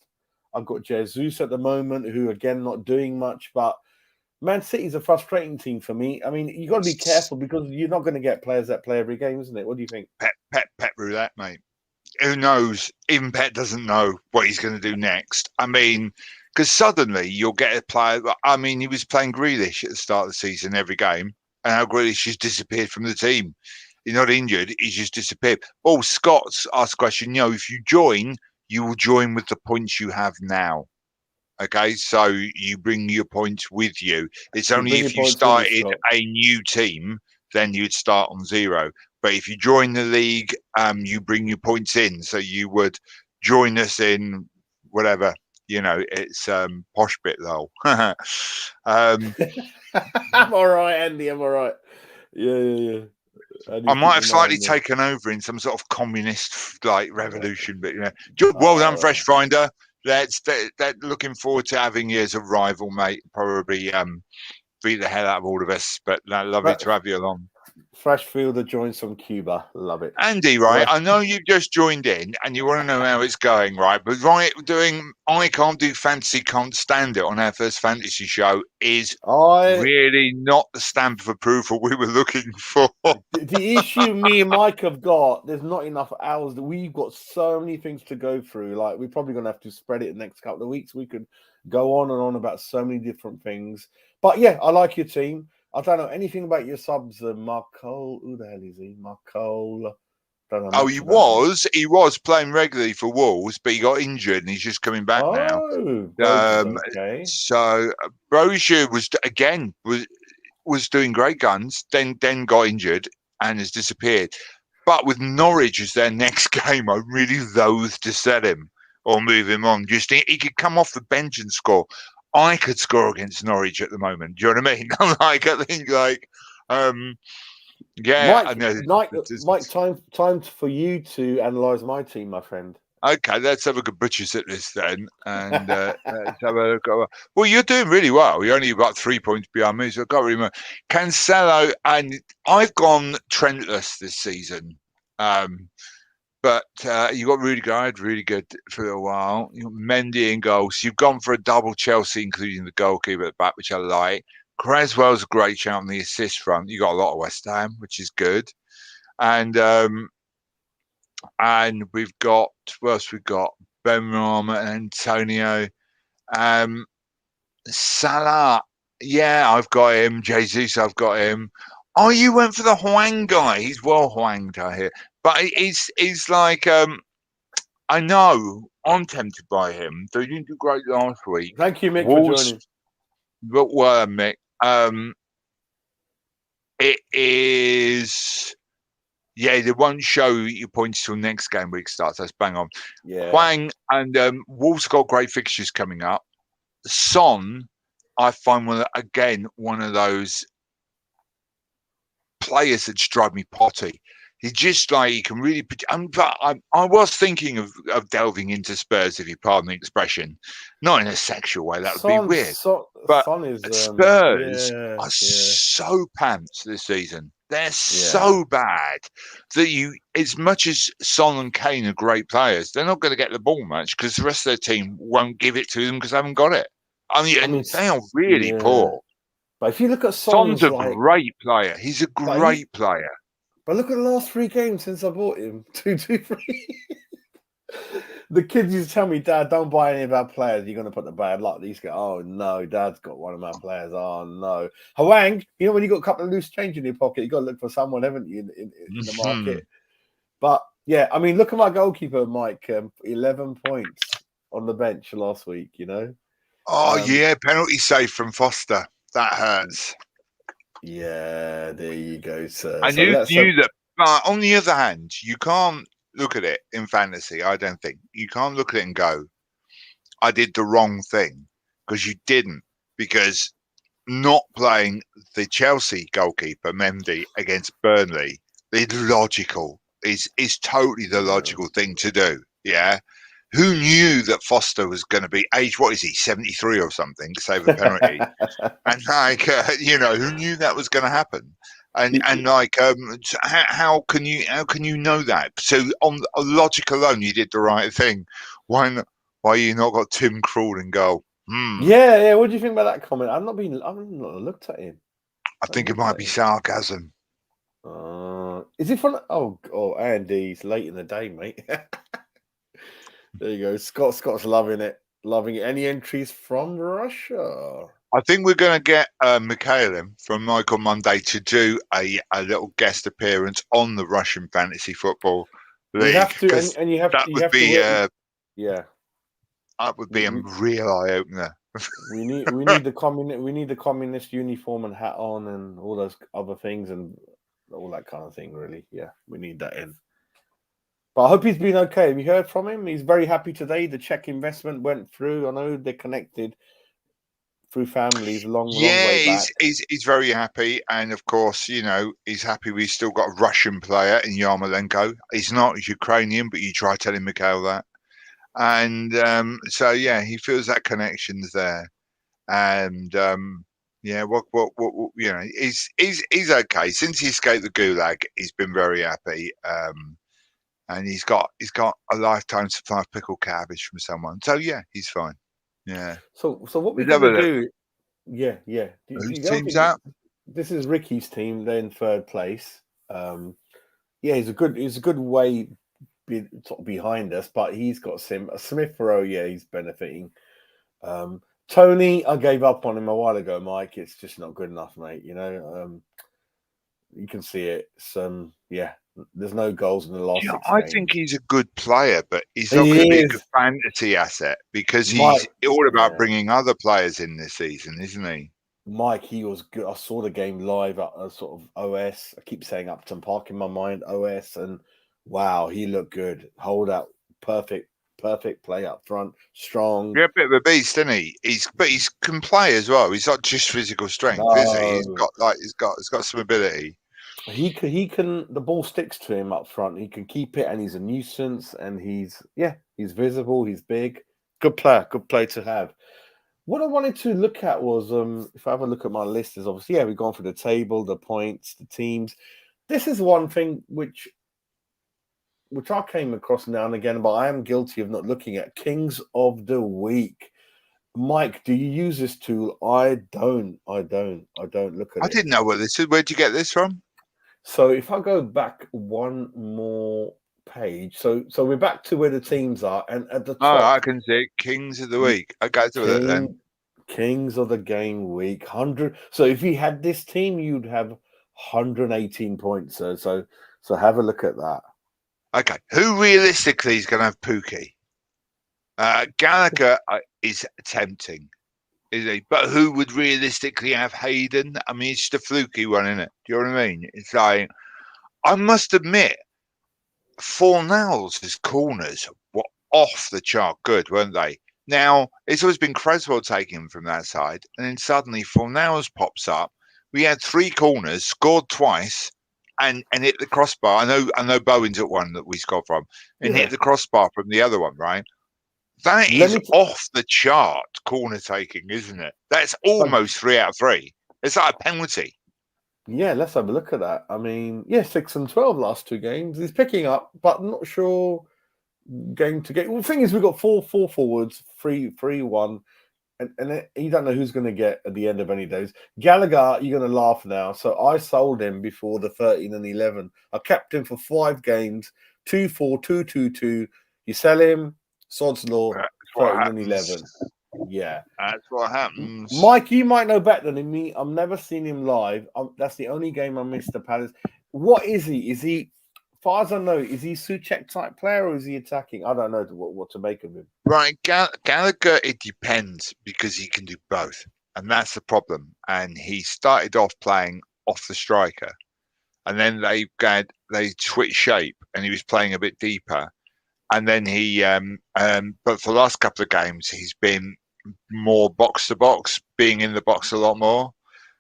I've got Jesus at the moment, who again not doing much. But Man City's a frustrating team for me. I mean, you got to be careful, because you're not going to get players that play every game, isn't it? What do you think? Pep roulette, mate. Who knows? Even Pep doesn't know what he's going to do next. I mean, because suddenly you'll get a player. I mean, he was playing Grealish at the start of the season every game, and how Grealish has disappeared from the team. He's not injured; he's just disappeared. Oh, Scott's asked a question. If you join, you will join with the points you have now. Okay, so you bring your points with you. It's only if you started a new team, then you'd start on 0. But if you join the league, you bring your points in. So you would join us in whatever, it's posh bit though. I'm all right, Andy. I'm all right. Yeah. I might have slightly taken over in some sort of communist revolution, but well done, Fresh Finder. That's looking forward to having you as a rival, mate. Probably beat the hell out of all of us, but lovely to have you along. Fresh fielder joins from Cuba. Love it. Andy, right? I know you've just joined in and you want to know how it's going, right? But I Can't Do Fantasy, Can't Stand It on our first fantasy show is really not the stamp of approval we were looking for. The issue me and Mike have got, there's not enough hours. We've got so many things to go through. Like, we're probably going to have to spread it the next couple of weeks. We could go on and on about so many different things. But yeah, I like your team. I don't know anything about your subs, Marco. Who the hell is he? Marco. He was playing regularly for Wolves, but he got injured and he's just coming back now. Okay. So Brozier was doing great guns, then got injured and has disappeared. But with Norwich as their next game, I really loathe to set him or move him on. Just he could come off the bench and score. I could score against Norwich at the moment. Do you know what I mean? Mike, time for you to analyse my team, my friend. Okay, let's have a good butchers at this then, and let's have a look. Well, you're doing really well. You're only about 3 points behind me, so I can't remember. Cancelo, and I've gone Trentless this season, but you got Rudiger, really good for a while. You got Mendy in goals. So you've gone for a double Chelsea, including the goalkeeper at the back, which I like. Creswell's a great shout on the assist front. You got a lot of West Ham, which is good, and we've got, what else we've got? Benrahma and Antonio. Salah, yeah, I've got him. Jesus, I've got him. Oh, you went for the Huang guy. He's well Huanged, I hear. But he's like, I know I'm tempted by him. They didn't do great last week. Thank you, Mick, for Wolves, joining. but Mick, it is. Yeah, they won't show you points till next game week starts. That's bang on. Yeah. Huang and Wolves got great fixtures coming up. Son, I find one of those players that drive me potty. He's just like he can really. I was thinking of delving into Spurs, if you pardon the expression, not in a sexual way. That would be weird. But Son is Spurs yeah. are so pants this season. They're Yeah. so bad that as much as Son and Kane are great players, they're not going to get the ball much because the rest of their team won't give it to them because they haven't got it. I mean they are really poor. But if you look at Son's a great player. He's a great player. But look at the last 3 games since I bought him. 2, 2, 3. The kids used to tell me, Dad, don't buy any of our players. You're going to put the bad luck. These go, oh, no, Dad's got one of my players. Oh, no. Huang, you know, when you got a couple of loose change in your pocket, you got to look for someone, haven't you, in the market? But, yeah, I mean, look at my goalkeeper, Mike. 11 points on the bench last week, you know? Oh, yeah, penalty save from Foster. That hurts. Yeah, there you go, sir. I knew that. But on the other hand, you can't look at it in fantasy, I don't think. You can't look at it and go, I did the wrong thing. Because you didn't. Because not playing the Chelsea goalkeeper, Mendy, against Burnley is logical. Is totally the logical thing to do. Yeah. Who knew that Foster was going to be what is he, 73 or something, to save a penalty? And like, who knew that was going to happen? And like, how can you know that? So on a logic alone, you did the right thing. Why you not got Tim Krul in goal? Yeah. What do you think about that comment? I've not looked at him. I think it might be sarcasm. Is it from? Oh, Andy's late in the day, mate. There you go. Scott's loving it. Any entries from Russia? I think we're going to get Mikhailin from Michael Monday to do a little guest appearance on the Russian Fantasy Football League. We have to, and you have that to. Would be yeah. That would be a real eye opener. we need the communist uniform and hat on and all those other things and all that kind of thing. Really, yeah, we need that in. But I hope he's been okay. Have you heard from him? He's very happy today. The check investment went through. I know they're connected through families long way back. He's very happy, and of course, he's happy we've still got a Russian player in Yarmolenko. He's not Ukrainian, but you try telling Mikhail that. And so yeah, he feels that connection's there, and yeah, he's okay. Since he escaped the gulag, he's been very happy. And he's got a lifetime supply of pickled cabbage from someone. So yeah, he's fine. Yeah. So what we're going to do? Yeah. Whose team's that? This is Ricky's team. They're in 3rd place. Yeah, he's a good way behind us, but he's got Smith Rowe. Yeah, he's benefiting. Tony, I gave up on him a while ago, Mike. It's just not good enough, mate. You can see it. Yeah. There's no goals in the last 6 games. I think he's a good player, but he's not going to be a good fantasy asset because he's all about bringing other players in this season, isn't he? Mike, he was good. I saw the game live at sort of OS. I keep saying Upton Park in my mind, OS, and wow, he looked good. Hold out, perfect play up front, strong. Yeah, a bit of a beast, isn't he? But he can play as well. He's not just physical strength, is he? He's got some ability. He can. The ball sticks to him up front. He can keep it, and he's a nuisance. And he's visible. He's big. Good player to have. What I wanted to look at was, if I have a look at my list, is obviously we've gone through the table, the points, the teams. This is one thing which I came across now and again, but I am guilty of not looking at Kings of the Week. Mike, do you use this tool? I don't look at it. I didn't know what this is. Where'd you get this from? So if I go back one more page, so we're back to where the teams are, and at the top, I can see it. Kings of the Week. Okay, do it then. Kings of the Game Week 100. So if you had this team, you'd have 118 points. So have a look at that. Okay, who realistically is going to have Pookie? Gallagher is tempting, is he? But who would realistically have Hayden? I mean, it's just a fluky one, isn't it? Do you know what I mean? It's like, I must admit, Fornell's corners were off the chart good, weren't they? Now, it's always been Creswell taking him from that side, and then suddenly Fornell's pops up. We had 3 corners, scored twice, and hit the crossbar. I know Bowen's at one that we scored from, and hit the crossbar from the other one, right? That is off the chart corner taking, isn't it? That's almost 3 out of 3. It's like a penalty. Yeah, let's have a look at that. I mean, 6 and 12 last 2 games. He's picking up, but I'm not sure game to get. Well, the thing is, we've got four forwards, 3-1, and you don't know who's going to get at the end of any days. Gallagher, you're going to laugh now. So I sold him before the 13 and 11. I kept him for 5 games, 2-4, 2-2-2. You sell him, sod's law, 13 and 11. Yeah, that's what happens. Mike, you might know better than me. I've never seen him live. That's the only game I missed the Palace. What is he? Is he, as far as I know, is he Souček type player or is he attacking? I don't know what to make of him. Right, Gallagher, it depends because he can do both, and that's the problem. And he started off playing off the striker, and then they switched shape, and he was playing a bit deeper. And then but for the last couple of games, he's been more box to box, being in the box a lot more.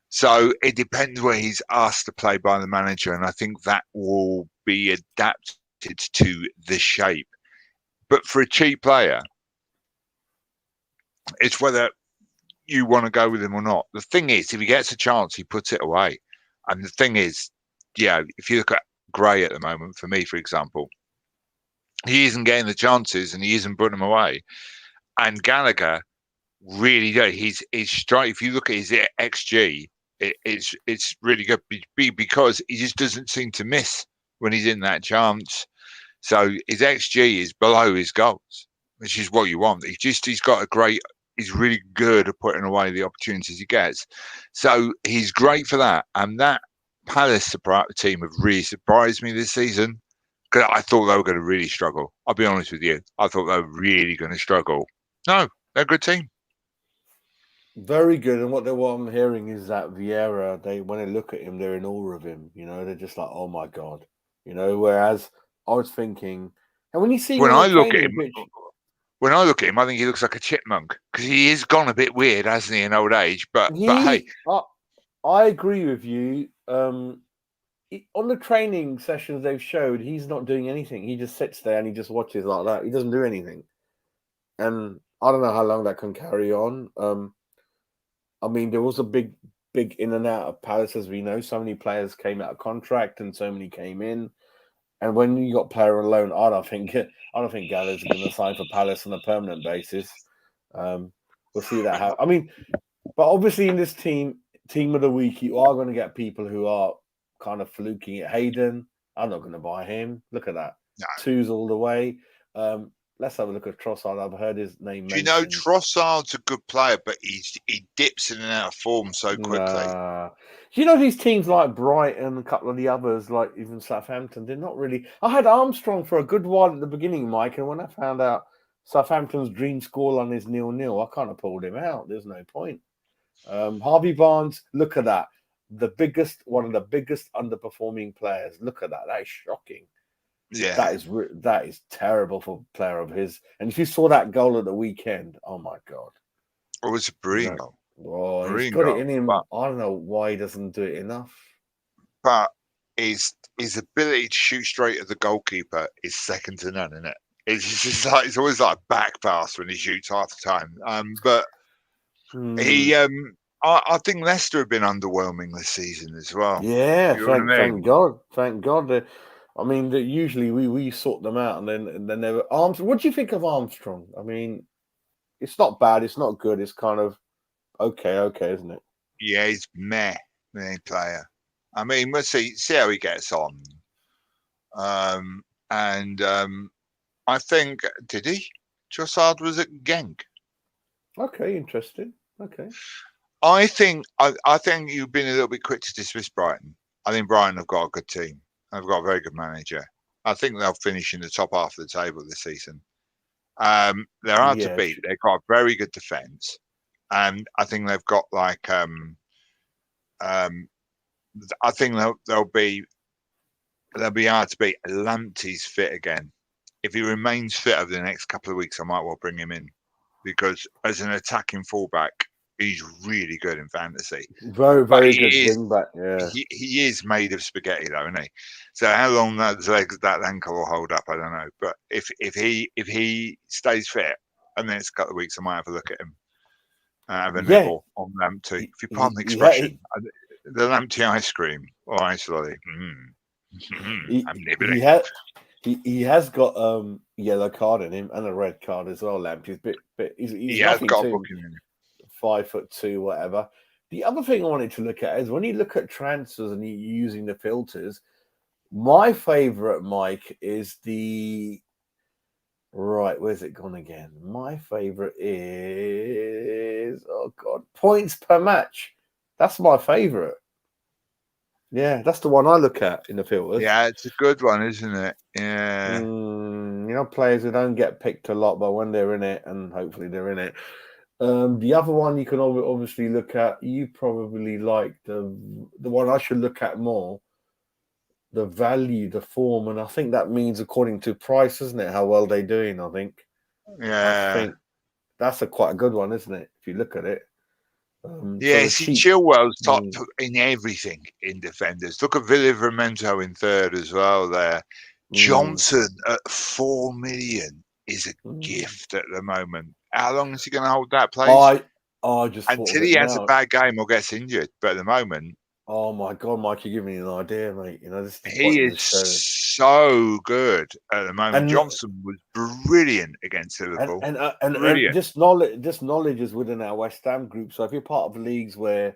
So it depends where he's asked to play by the manager, and I think that will be adapted to the shape. But for a cheap player, it's whether you want to go with him or not. The thing is, if he gets a chance, he puts it away. And the thing is, if you look at Gray at the moment, for me, for example, he isn't getting the chances and he isn't putting them away. And Gallagher really does. His strike, if you look at his XG, it's really good because he just doesn't seem to miss when he's in that chance. So his XG is below his goals, which is what you want. He's really good at putting away the opportunities he gets. So he's great for that. And that Palace team have really surprised me this season because I thought they were going to really struggle. I'll be honest with you. I thought they were really going to struggle. No, they're a good team. Very good. And what I'm hearing is that Vieira, when they look at him, they're in awe of him. They're just like, oh my God. Whereas I was thinking, and when you see when I look at him, I think he looks like a chipmunk because he is gone a bit weird, hasn't he, in old age? But hey, I agree with you. On the training sessions they've showed, he's not doing anything. He just sits there and he just watches like that. He doesn't do anything, and I don't know how long that can carry on. I mean, there was a big in and out of Palace, as we know. So many players came out of contract and so many came in. And when you got player on loan, I don't think Gallagher's going to sign for Palace on a permanent basis. We'll see that happen. I mean, but obviously in this team of the week, you are going to get people who are kind of fluking it. Hayden, I'm not going to buy him. Look at that. No. 2s all the way. Let's have a look at Trossard. I've heard his name mentioned. Do you know Trossard's a good player, but he dips in and out of form so quickly. These teams like Brighton and a couple of the others, like even Southampton, they're not really. I had Armstrong for a good while at the beginning, Mike, and when I found out Southampton's dream scoreline is 0-0, I kind of pulled him out. There's no point. Harvey Barnes, look at that. One of the biggest underperforming players. Look at that. That is shocking. Yeah, that is terrible for a player of his. And if you saw that goal at the weekend, oh my God! It was a brilliant goal. Oh, he's got it in him. But I don't know why he doesn't do it enough. But his ability to shoot straight at the goalkeeper is second to none, isn't it? It's just like it's always like a back pass when he shoots half the time. But he, I think Leicester have been underwhelming this season as well. Yeah, thank God. I mean, usually we sort them out, and then they were Armstrong. What do you think of Armstrong? I mean, it's not bad, it's not good, it's kind of okay, isn't it? Yeah, he's meh player. I mean, we'll see how he gets on. I think did he? Trossard was at Genk. Okay, interesting. Okay. I think you've been a little bit quick to dismiss Brighton. I think Brighton have got a good team. They've got a very good manager. I think they'll finish in the top half of the table this season. They're hard to beat. They've got a very good defence, and I think they've got like I think they'll be hard to beat. Lamptey's fit again. If he remains fit over the next couple of weeks, I might well bring him in because as an attacking fullback, he's really good in fantasy. Very, very good wing back. Yeah, he is made of spaghetti, though, isn't he? So how long that ankle will hold up, I don't know. But if he stays fit, and the next couple of weeks, I might have a look at him. Have a nibble on Lamptey. If you pardon the expression, the Lamptey ice cream or ice lolly. I'm nibbling. He has got yellow card in him and a red card as well. Lamptey's he's nothing got too 5'2", whatever. The other thing I wanted to look at is when you look at transfers and you're using the filters. My favorite, Mike, is the where's it gone again? My favorite is points per match. That's my favorite. Yeah, that's the one I look at in the filters. Yeah, it's a good one, isn't it? Yeah. Players who don't get picked a lot, but when they're in it, and hopefully they're in it. The other one you can obviously look at, you probably like the one I should look at more, the value, the form, and I think that means according to price, isn't it? How well they're doing, I think. Yeah. I think that's quite a good one, isn't it? If you look at it. Chilwell's top in everything in defenders. Look at Villavramento in third as well there. Johnson at 4 million is a gift at the moment. How long is he going to hold that place? Until he has a bad game or gets injured. But at the moment, oh my God, Mike, you're giving me an idea, mate. He is so good at the moment. Johnson was brilliant against Liverpool. And this knowledge is within our West Ham group. So if you're part of leagues where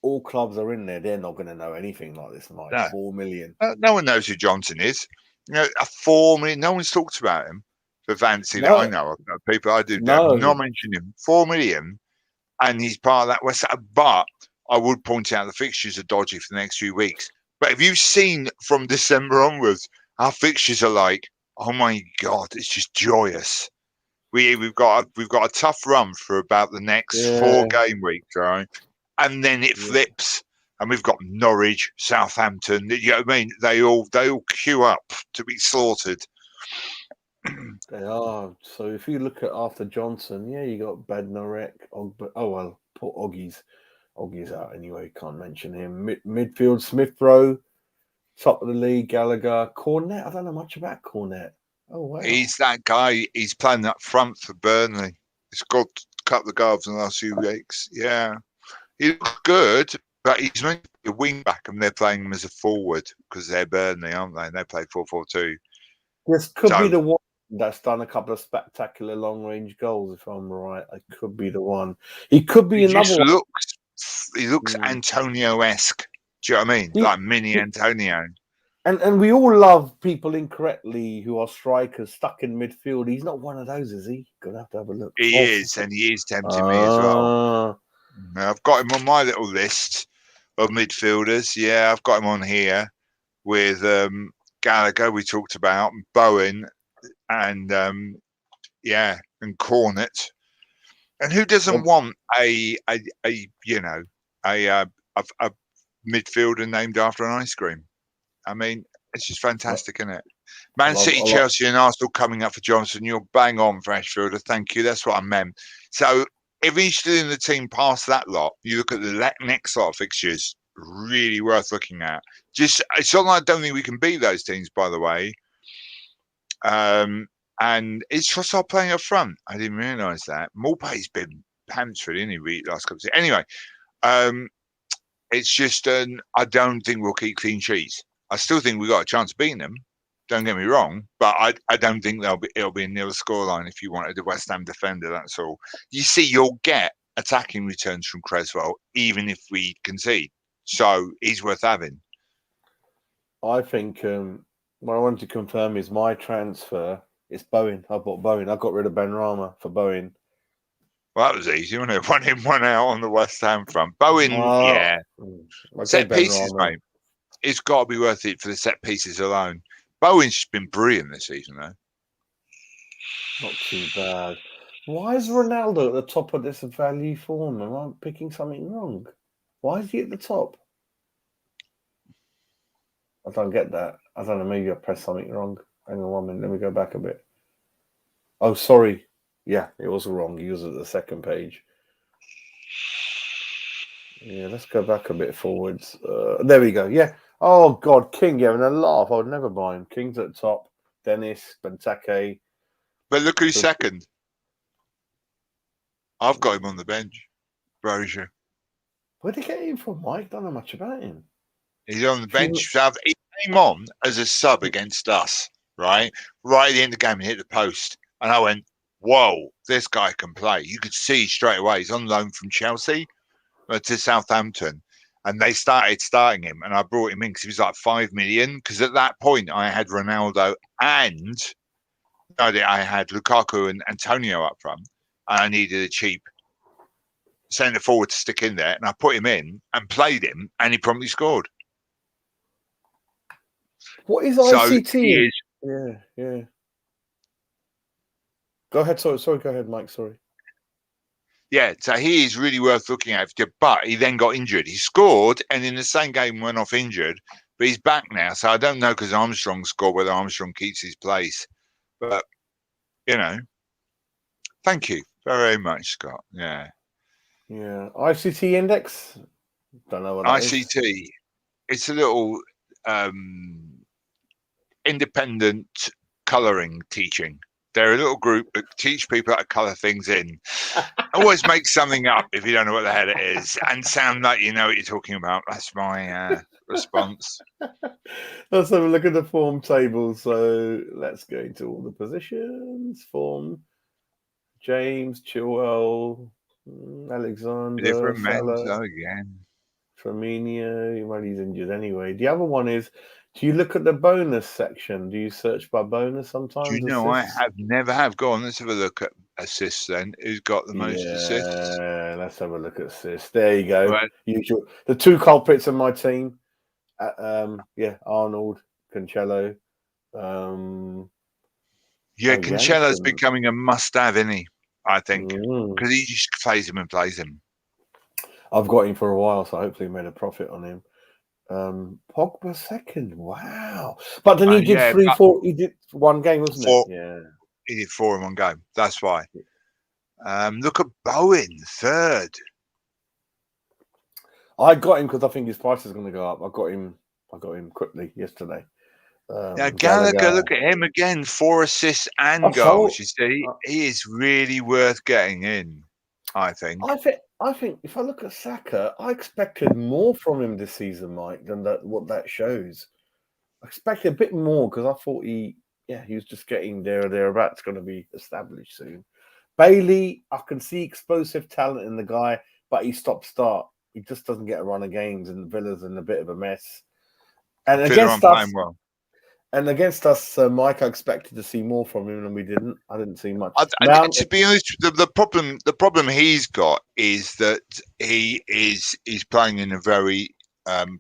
all clubs are in there, they're not going to know anything like this, Mike. No. 4 million. No one knows who Johnson is. A 4 million. No one's talked about him for fantasy that I know of. People I do not mention him. 4 million, and he's part of that West Ham. But I would point out the fixtures are dodgy for the next few weeks. But have you seen from December onwards, our fixtures are like, oh my God, it's just joyous. We've got a tough run for about the next 4 game weeks, right? And then it flips, and we've got Norwich, Southampton. You know what I mean? They all queue up to be slaughtered. They are. So if you look at after Johnson, you got Bednarek. Poor Oggy's out anyway. Can't mention him. Midfield, Smith-Rowe, top of the league. Gallagher, Cornet. I don't know much about Cornet. Oh wow, he's that guy. He's playing up front for Burnley. He's got a couple of goals in the last few weeks. Yeah, he looks good, but he's meant to be a wing back, and they're playing him as a forward because they're Burnley, aren't they? And they play 4-4-2. This could be the one that's done a couple of spectacular long-range goals. If I'm right, it could be the one. He could be another one. He looks Antonio-esque. Do you know what I mean? Like mini Antonio. And we all love people incorrectly who are strikers stuck in midfield. He's not one of those, is he? Gonna have to have a look. He is, and he is tempting me as well. I've got him on my little list of midfielders. Yeah, I've got him on here with Gallagher. We talked about Bowen and and Cornet. And who doesn't want a midfielder named after an ice cream? I mean, it's just fantastic, isn't it? Man City, Chelsea, and Arsenal coming up for Johnson. You're bang on, Freshfielder. Thank you. That's what I meant. So if he's still in the team past that lot, you look at the next lot of fixtures. Really worth looking at. Just it's not like I don't think we can beat those teams, by the way. And it's just our playing up front. I didn't realise that. Morpay's been hamstring, isn't he, last couple of seasons? Anyway, it's just I don't think we'll keep clean sheets. I still think we've got a chance of beating them. Don't get me wrong, but I don't think it'll be a nil scoreline if you wanted a West Ham defender. That's all. You see, you'll get attacking returns from Creswell even if we concede. So he's worth having. I think what I wanted to confirm is my transfer. It's Bowen. I bought Bowen. I got rid of Benrahma for Bowen. Well, that was easy, wasn't it? 1 in, 1 out on the West Ham front. Bowen, set pieces, mate. it's got to be worth it for the set pieces alone. Bowen's been brilliant this season, though. Not too bad. Why is Ronaldo at the top of this value form? Am I picking something wrong? Why is he at the top? I don't get that. I don't know. Maybe I pressed something wrong. Hang on 1 minute. Let me go back a bit. Oh, sorry. Yeah, it was wrong. He was at the second page. Yeah, let's go back a bit forwards. There we go. Yeah. Oh, God. King, you're having a laugh. I would never buy him. King's at the top. Dennis, Benteke. But look who's second. I've got him on the bench. Brozier. Where'd they get him from, Mike? Don't know much about him. He's on the bench. So he came on as a sub against us, right? Right at the end of the game, and hit the post. And I went, whoa, this guy can play. You could see straight away. He's on loan from Chelsea to Southampton. And they started starting him. And I brought him in because he was like 5 million. Because at that point, I had Ronaldo and I had Lukaku and Antonio up front. And I needed a cheap centre forward to stick in there. And I put him in and played him. And he promptly scored. What is ICT? Yeah. Go ahead. Sorry. Go ahead, Mike. Sorry. Yeah, so he is really worth looking at. But he then got injured. He scored, and in the same game went off injured. But he's back now, so I don't know because Armstrong scored whether Armstrong keeps his place. But thank you very much, Scott. Yeah. ICT index. Don't know what that ICT. is. It's a little independent colouring teaching. They're a little group that teach people how to colour things in. Always make something up if you don't know what the hell it is and sound like you know what you're talking about. That's my response. Let's have a look at the form table. So let's go into all the positions. Form. James, Chilwell, Alexander, Different men Salah, again. Firmino. Well, he's injured anyway. The other one is, do you look at the bonus section? Do you search by bonus sometimes? Do you know assists? I never have. Go on, let's have a look at assists then. Who's got the most assists? Yeah, let's have a look at assists. There you go. Right. Usual. The two culprits of my team. Arnold, Cancelo. Cancelo's becoming a must-have, isn't he? I think because he just plays him and plays him. I've got him for a while, so hopefully made a profit on him. Pogba second. Wow. But then he did 3-4. He did one game, wasn't it? Yeah. He did 4 in one game. That's why. Look at Bowen, third. I got him because I think his price is going to go up. I got him quickly yesterday. Gallagher, look at him again. 4 assists and goals. You see, he is really worth getting in, I think. I think if I look at Saka, I expected more from him this season, Mike, than what that shows. I expected a bit more because I thought he was just getting there or thereabouts, going to be established soon. Bailey, I can see explosive talent in the guy, but he stop-start. He just doesn't get a run of games, and Villa's in a bit of a mess. And against us, Mike, I expected to see more from him, and we didn't. I didn't see much. To be honest, the problem he's got is that he's playing in a very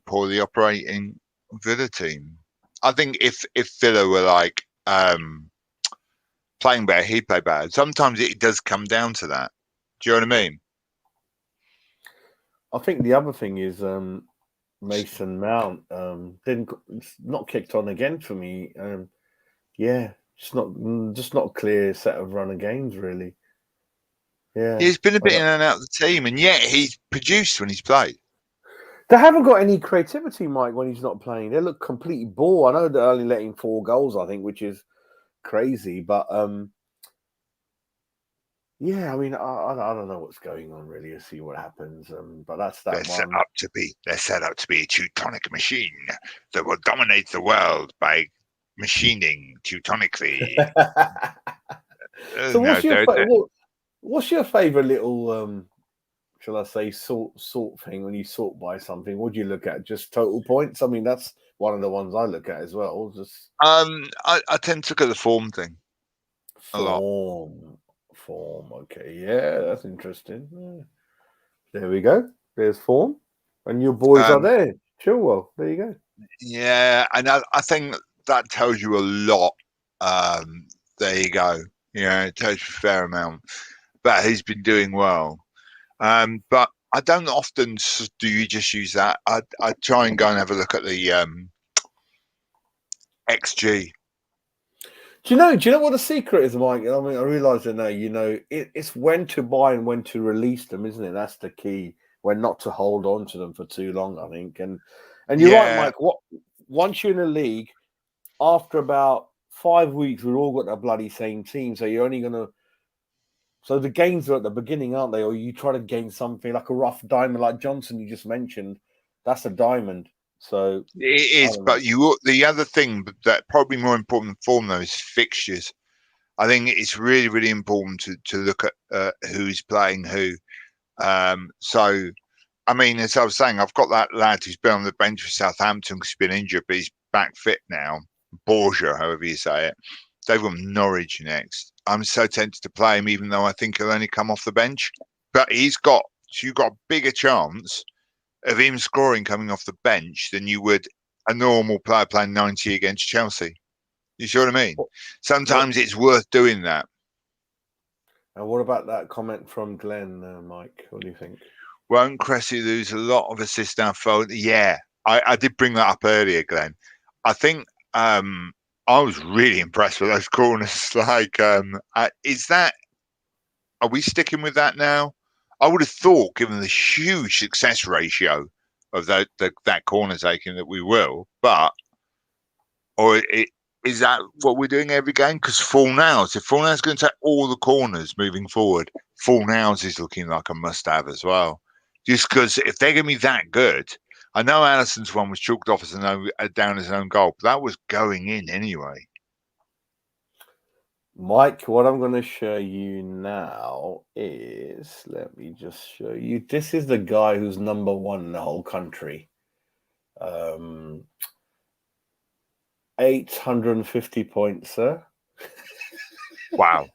poorly operating Villa team. I think if Villa were like playing better, he'd play better. Sometimes it does come down to that. Do you know what I mean? I think the other thing is Mason Mount not kicked on again for me. Just not a clear set of run of games really. Yeah, he's been a bit in and out of the team, and yet he's produced when he's played. They haven't got any creativity, Mike, when he's not playing. They look completely bored. I know they're only letting 4 goals, I think, which is crazy. But I mean, I don't know what's going on really. We'll see what happens. But that's that one. They're set up to be a Teutonic machine that will dominate the world by machining teutonically. So what's your favorite little shall I say sort thing when you sort by something? What do you look at? Just total points? I mean, that's one of the ones I look at as well. Just I tend to look at the form thing a lot. Form, okay, yeah, that's interesting. Yeah. There we go. There's form, and your boys are there. Chilwell, there you go. Yeah, and I think that tells you a lot. There you go. Yeah, it tells you a fair amount. But he's been doing well. But I don't often do you just use that. I try and go and have a look at the XG. Do you know what the secret is, Mike? I mean, I realise that now. It's when to buy and when to release them, isn't it? That's the key. When not to hold on to them for too long, I think. And you're right, Yeah, Mike. Once you're in a league, after about 5 weeks, we've all got the bloody same team. So you're only gonna. So the gains are at the beginning, aren't they? Or you try to gain something like a rough diamond, like Johnson you just mentioned. That's a diamond. So it I is. don't know. But the other thing that probably more important than form though is fixtures. I think it's really, really important to look at who's playing who. So, I mean, as I was saying, I've got that lad who's been on the bench for Southampton because he's been injured, but he's back fit now. Borgia, however you say it. They've got Norwich next. I'm so tempted to play him, even though I think he'll only come off the bench. But you've got a bigger chance of him scoring coming off the bench than you would a normal player playing 90 against Chelsea. You see what I mean? What Sometimes it's worth doing that. And what about that comment from Glenn, Mike? What do you think? Won't Cressy lose a lot of assists down forward? Yeah, I did bring that up earlier, Glenn. I think I was really impressed with those corners. Like, is that? Are we sticking with that now? I would have thought, given the huge success ratio of that corner taking, that we will. But is that what we're doing every game? Because if Fornals is going to take all the corners moving forward, Fornals is looking like a must-have as well. Just because if they're going to be that good, I know Allison's one was chalked off as down as an own goal, but that was going in anyway. Mike, what I'm going to show you now is, let me just show you. This is the guy who's number one in the whole country. 850 points, sir. Wow.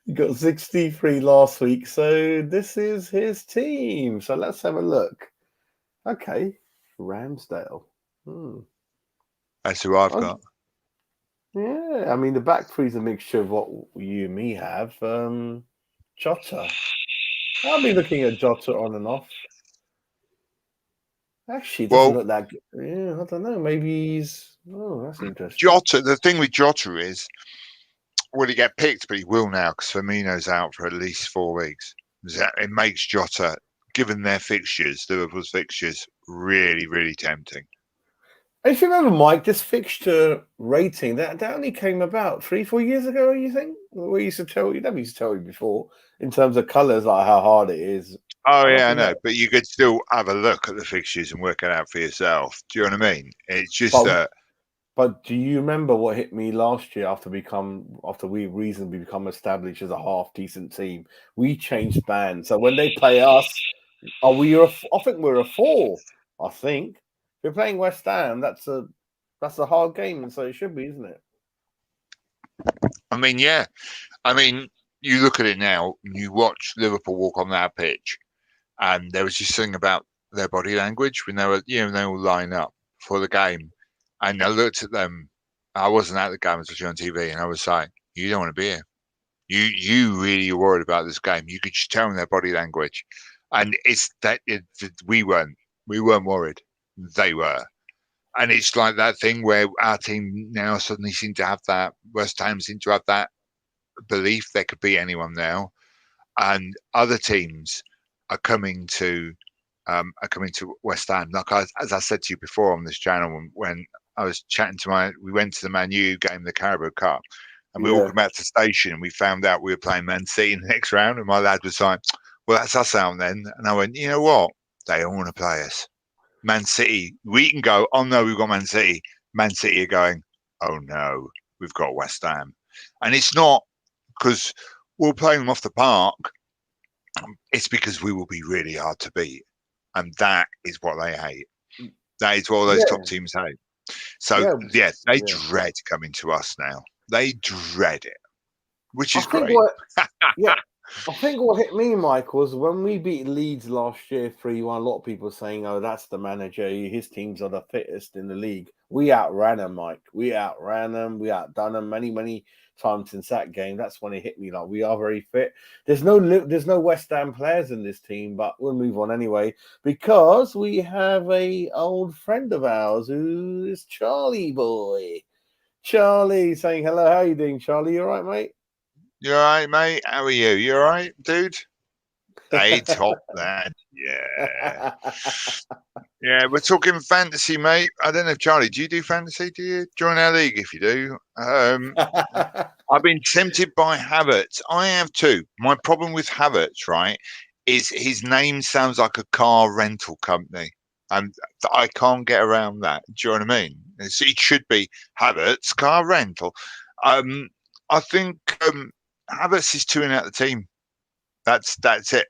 He got 63 last week. So this is his team. So let's have a look. Okay. Ramsdale. That's who I've got. Yeah, I mean, the back three's a mixture of what you and me have. Jota. I'll be looking at Jota on and off. Actually, it doesn't look that good. Yeah, I don't know. Maybe he's... Oh, that's interesting. Jota, the thing with Jota is, will he get picked? But he will now because Firmino's out for at least 4 weeks. It makes Jota, given their fixtures, Liverpool's fixtures, really, really tempting. If you remember, Mike, this fixture rating, that only came about 3-4 years ago, you think? We used to tell you, never used to tell you before, in terms of colours, like how hard it is. Oh, yeah, I know. But you could still have a look at the fixtures and work it out for yourself. Do you know what I mean? It's just But do you remember what hit me last year after we reasonably become established as a half-decent team? We changed bands. So when they play us, I think we're a 4, I think. If you're playing West Ham, that's a hard game, and so it should be, isn't it? I mean, yeah. I mean, you look at it now, and you watch Liverpool walk on that pitch, and there was just something about their body language when they were, they all line up for the game. And I looked at them. I wasn't at the game, I was watching on TV, and I was like, "You don't want to be here. You really are worried about this game. You could just tell in their body language." And it's that we weren't worried. They were. And it's like that thing where our team now suddenly seem to have that. West Ham seem to have that belief there could be anyone now, and other teams are coming to West Ham. Like as I said to you before on this channel, when I was chatting we went to the Man U game, the Carabao Cup, and we all come back to the station and we found out we were playing Man City in the next round, and my lad was like, "Well, that's us out then," and I went, "You know what? They don't want to play us. Man City, we can go, oh no, we've got Man City. Man City are going, oh no, we've got West Ham." And it's not because we're playing them off the park. It's because we will be really hard to beat. And that is what they hate. That is what those top teams hate. So, they dread coming to us now. They dread it, which is great. I think what hit me, Mike, was when we beat Leeds last year 3-1. A lot of people saying, "Oh, that's the manager. His teams are the fittest in the league." We outran them, Mike. We outran them. We outdone them many times since that game. That's when it hit me. Like, we are very fit. There's no West Ham players in this team, but we'll move on anyway because we have a old friend of ours who is Charlie boy. Charlie saying hello. How you doing, Charlie? You all right, mate? You all right, mate? How are you? You all right, dude? Hey, top that. Yeah. Yeah, we're talking fantasy, mate. I don't know if Charlie, do you do fantasy? Do you join our league if you do? I've been tempted by Havertz. I have too. My problem with Havertz, right, is his name sounds like a car rental company. And I can't get around that. Do you know what I mean? It should be Havertz car rental. I think Havertz is touring out the team. That's it.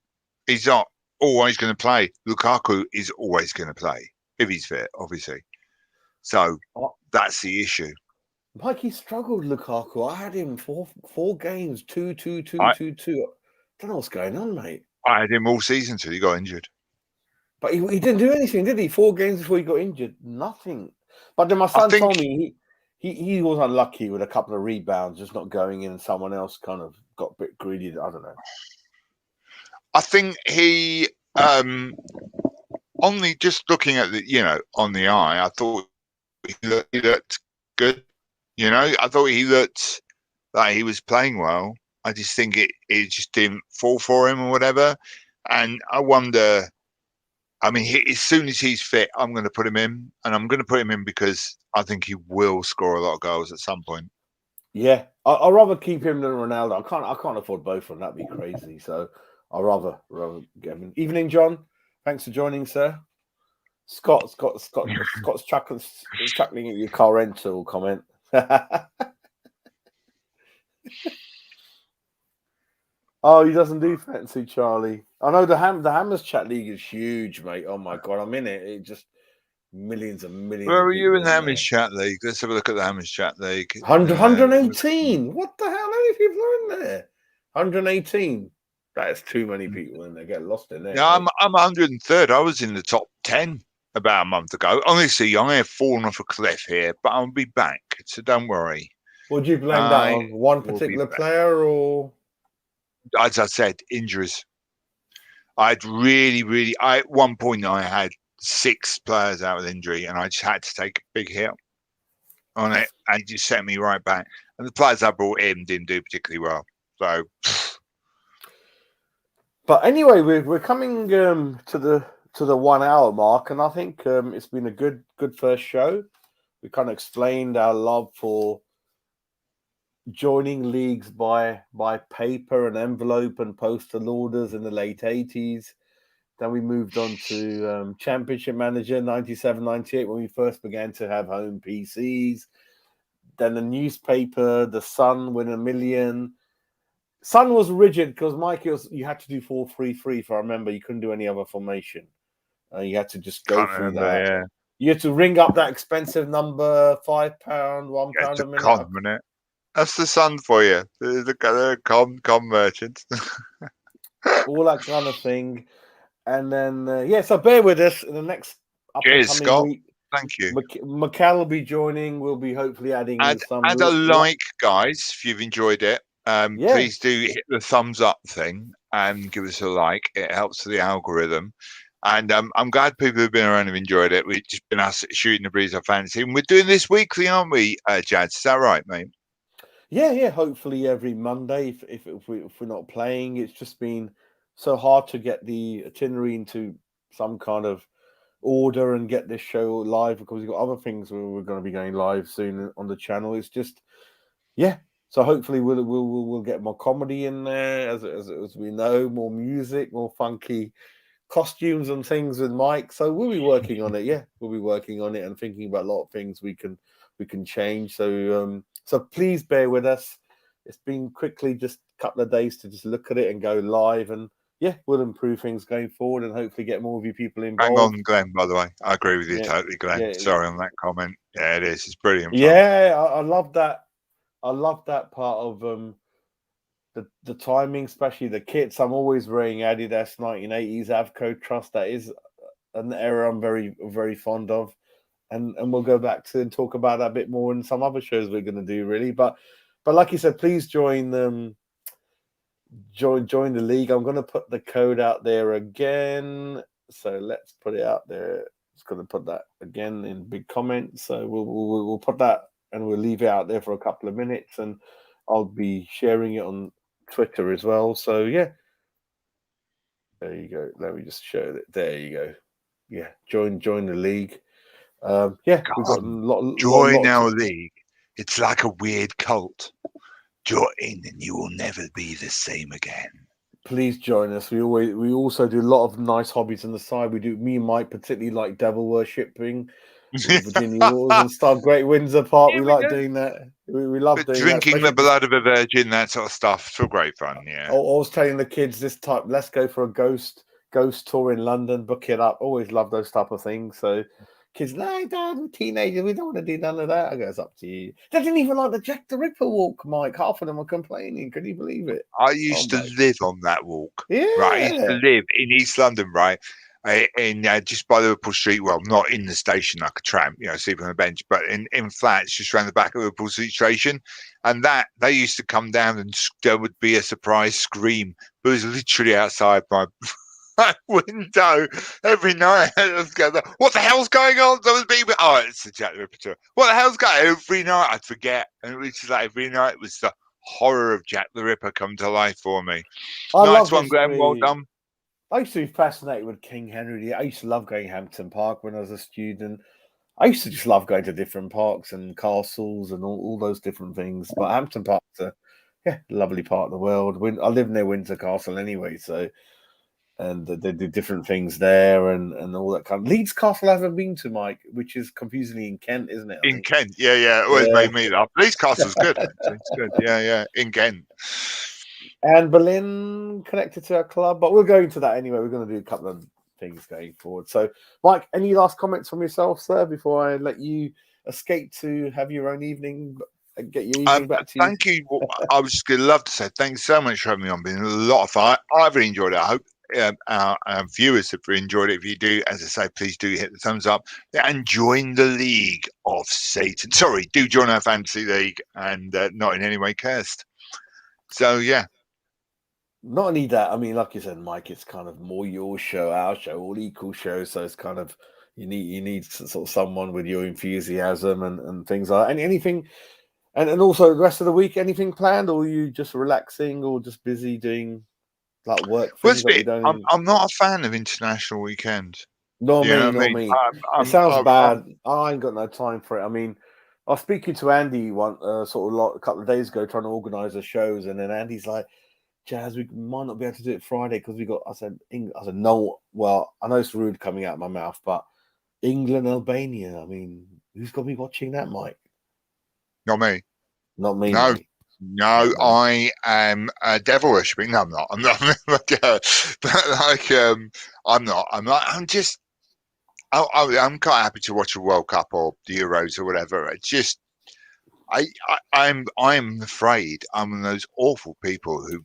He's not always going to play. Lukaku is always going to play if he's fit, obviously. So that's the issue. Mike, he struggled, Lukaku. I had him four games, 2-2-2-2-2. Don't know what's going on, mate. I had him all season till he got injured. But he didn't do anything, did he? 4 games before he got injured, nothing. But then my son told me he was unlucky with a couple of rebounds, just not going in, and someone else kind of got a bit greedy. I don't know. I think he only just looking at the on the eye, I thought he looked good. I thought he looked like he was playing well. I just think it just didn't fall for him or whatever. And I wonder. I mean, as soon as he's fit, I'm going to put him in, and I'm going to put him in because I think he will score a lot of goals at some point. Yeah, I'd rather keep him than Ronaldo. I can't afford both of them. That'd be crazy. So I'd rather get him. Evening, John. Thanks for joining, sir. Scott's chuckling at your car rental comment. Oh, he doesn't do fancy, Charlie. I know the Hammers chat league is huge, mate. Oh my god, I'm in it. It just millions and millions. Where are you in the Hammers chat league? Let's have a look at the Hammers chat league. 118. What the hell? How many people are in there? 118. That is too many people in there. Get lost in there. Yeah, I'm 103rd. I was in the top 10 about a month ago. Honestly, I have fallen off a cliff here, but I'll be back. So don't worry. Would you blame that on one particular player or? As I said, injuries. At one point I had 6 players out with injury, and I just had to take a big hit on it, and it just set me right back. And the players I brought in didn't do particularly well. So, but anyway, we're coming to the 1 hour mark, and I think it's been a good first show. We kind of explained our love for joining leagues by paper and envelope and postal orders in the late 80s. Then we moved on to Championship Manager 97, 98 when we first began to have home PCs. Then the newspaper, the Sun, Win a Million. Sun was rigid because Mike, you had to do 4-3-3. If I remember, you couldn't do any other formation. You had to just go through that. Yeah. You had to ring up that expensive number, £5, £1 a minute. That's the Sun for you. The com merchants. All that kind of thing. And then, so bear with us in the next Cheers, Scott. Week. Thank you. McCall will be joining. We'll be hopefully adding some. Add a like, guys, if you've enjoyed it. Please do hit the thumbs up thing and give us a like. It helps the algorithm. And I'm glad people who've been around have enjoyed it. We've just been us shooting the breeze of fantasy. And we're doing this weekly, aren't we, Jas? Is that right, mate? Yeah. Hopefully every Monday. If we're not playing, it's just been so hard to get the itinerary into some kind of order and get this show live because we've got other things we're going to be going live soon on the channel. It's just, So hopefully we'll get more comedy in there, as we know, more music, more funky costumes and things with Mike. So we'll be working on it. Yeah, we'll be working on it and thinking about a lot of things we can change. So please bear with us. It's been quickly just a couple of days to just look at it and go live, and we'll improve things going forward and hopefully get more of you people involved. Hang on, Glenn, by the way. I agree with you totally, Glenn. Sorry on that comment. Yeah, it is. It's brilliant. Yeah, I love that. I love that part of the timing, especially the kits. I'm always wearing Adidas 1980s Avco Trust. That is an era I'm very, very fond of. And we'll go back to and talk about that a bit more in some other shows we're going to do, really. But like you said, please join join the league. I'm going to put the code out there again. So let's put it out there. It's going to put that again in big comments. So we'll put that and we'll leave it out there for a couple of minutes, and I'll be sharing it on Twitter as well. So yeah, there you go. Let me just show it. There you go. Yeah, join the league. Yeah, we've got a join our league. It's like a weird cult. Join and you will never be the same again. Please join us. We also do a lot of nice hobbies on the side. Me and Mike particularly like devil worshipping in Virginia Waters and stuff. Great Windsor Park. We like doing that. We love doing drinking that. the blood of a virgin, that sort of stuff. It's all great fun. Yeah. I was telling the kids this type. Let's go for a ghost tour in London. Book it up. Always love those type of things. So kids, no, Dad, we're teenagers. We don't want to do none of that. I go, it's up to you. They didn't even like the Jack the Ripper walk, Mike. Half of them were complaining. Can you believe it? I used to live on that walk. Yeah. Right. I used to live in East London, right? In just by Liverpool Street. Well, not in the station like a tramp, sleeping on a bench, but in flats just around the back of Liverpool Street Station. And that they used to come down and there would be a surprise scream. It was literally outside my window every night. What the hell's going on? There was people. Oh, it's the Jack the Ripper tour. What the hell's going on? Every night I'd forget, and it was just like every night it was the horror of Jack the Ripper come to life for me. Nice one, Graham. Well done. I used to be fascinated with King Henry. I used to love going to Hampton Park when I was a student. I used to just love going to different parks and castles and all those different things. But Hampton Park's a lovely part of the world. I live near Windsor Castle anyway, so and they do different things there and all that kind of. Leeds Castle I haven't been to, Mike, which is confusingly in Kent, isn't it? In Kent, yeah. It always made me laugh. Leeds Castle's good. It's good, yeah. In Kent. And Berlin connected to our club, but we'll go into that anyway. We're going to do a couple of things going forward. So, Mike, any last comments from yourself, sir, before I let you escape to have your own evening and get your evening back to you? Thank you. I was just going to love to say thanks so much for having me on. It's been a lot of fun. I've really enjoyed it. I hope our viewers have enjoyed it. If you do, as I say, please do hit the thumbs up and join the League of Satan. Sorry, do join our fantasy league and not in any way cursed. So, yeah. Not only that, I mean, like you said, Mike, it's kind of more your show, our show, all equal shows. So it's kind of you need sort of someone with your enthusiasm and things like that. And anything, and also the rest of the week, anything planned, or are you just relaxing or just busy doing like work things that you don't? I'm not a fan of international weekends. Not me. It sounds bad. I ain't got no time for it. I mean, I was speaking to Andy a couple of days ago, trying to organise the shows, and then Andy's like, Jas, we might not be able to do it Friday because we got. I said no. Well, I know it's rude coming out of my mouth, but England, Albania. I mean, who's got me watching that, Mike? Not me. Not me. No, mate. no. I am devil worshipping. No, I'm not. I'm not. I'm not. I'm just. I'm quite happy to watch a World Cup or the Euros or whatever. It's just. I'm afraid I'm one of those awful people who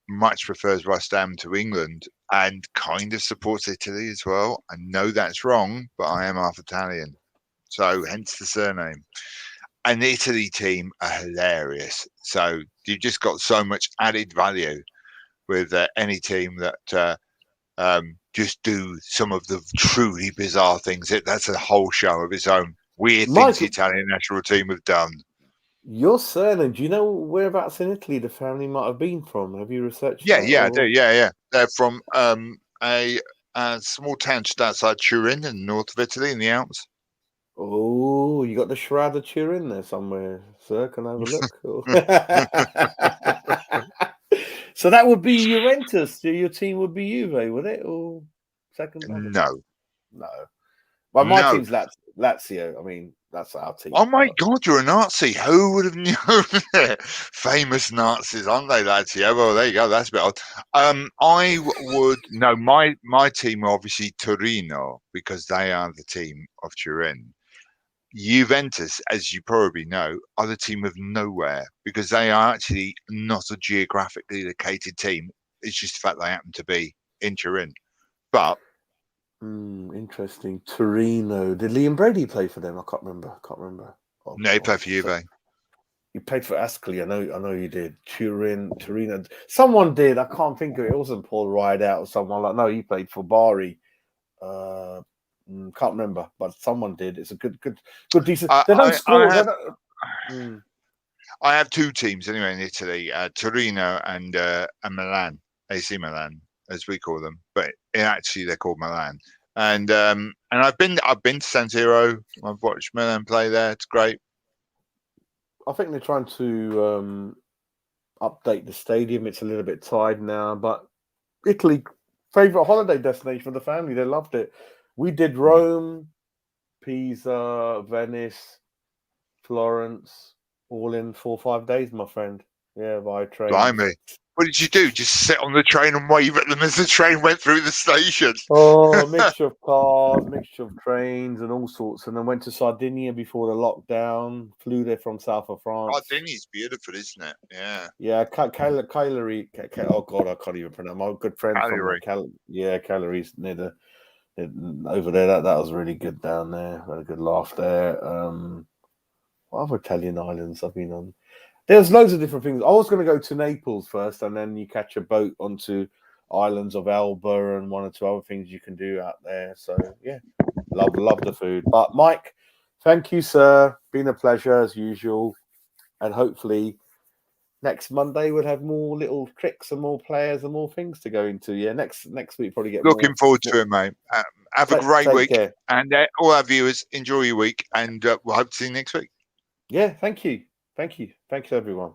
much prefers West Ham to England and kind of supports Italy as well. I know that's wrong, but I am half Italian, so hence the surname. And the Italy team are hilarious. So you've just got so much added value with any team that just do some of the truly bizarre things. That's a whole show of its own. Weird things the Italian national team have done. Your surname, do you know whereabouts in Italy the family might have been from? Have you researched that? I do. Yeah. They're from a small town just outside Turin in the north of Italy in the Alps. Oh, you got the Shroud of Turin there somewhere, sir. Can I have a look? So that would be Juventus. Your team would be Juve, would it? Or second? No. Well, my team's Lazio. I mean, that's our team. Oh my God, you're a Nazi. Who would have known that? Famous Nazis, aren't they, Lazio? Well, there you go. That's a bit odd. I would no. My team are obviously Torino because they are the team of Turin. Juventus, as you probably know, are the team of nowhere because they are actually not a geographically located team. It's just the fact they happen to be in Turin. But interesting. Torino. Did Liam Brady play for them? I can't remember. No, he played for Juve. You played for Ascoli. I know you did. Torino. Someone did. I can't think of it. It wasn't Paul Rideout or someone like. No, he played for Bari. Can't remember, but someone did. It's a good, decent. They don't score. I have two teams anyway in Italy: Torino and Milan, AC Milan, as we call them, but actually they're called Milan. And I've been to San Siro. I've watched Milan play there. It's great. I think they're trying to update the stadium. It's a little bit tired now, but Italy, favorite holiday destination for the family. They loved it. We did Rome, Pisa, Venice, Florence, all in 4 or 5 days, my friend. Yeah, by train. Blimey. What did you do? Just sit on the train and wave at them as the train went through the station? Oh, a mixture of cars, mixture of trains and all sorts. And then went to Sardinia before the lockdown. Flew there from south of France. Sardinia's beautiful, isn't it? Yeah. Yeah, Cagliari. Oh, God, I can't even pronounce. My good friend Cagliari. from Cagliari's near over there. That was really good down there. Had a good laugh there. What other Italian islands I've been on? There's loads of different things. I was going to go to Naples first, and then you catch a boat onto islands of Elba and 1 or 2 other things you can do out there. So yeah, love the food. But Mike, thank you, sir. Been a pleasure as usual, and hopefully next Monday we'll have more little tricks and more players and more things to go into. Yeah, next week probably get. Looking forward to it, mate. Have a great week, and all our viewers enjoy your week, and we'll hope to see you next week. Yeah, thank you, everyone.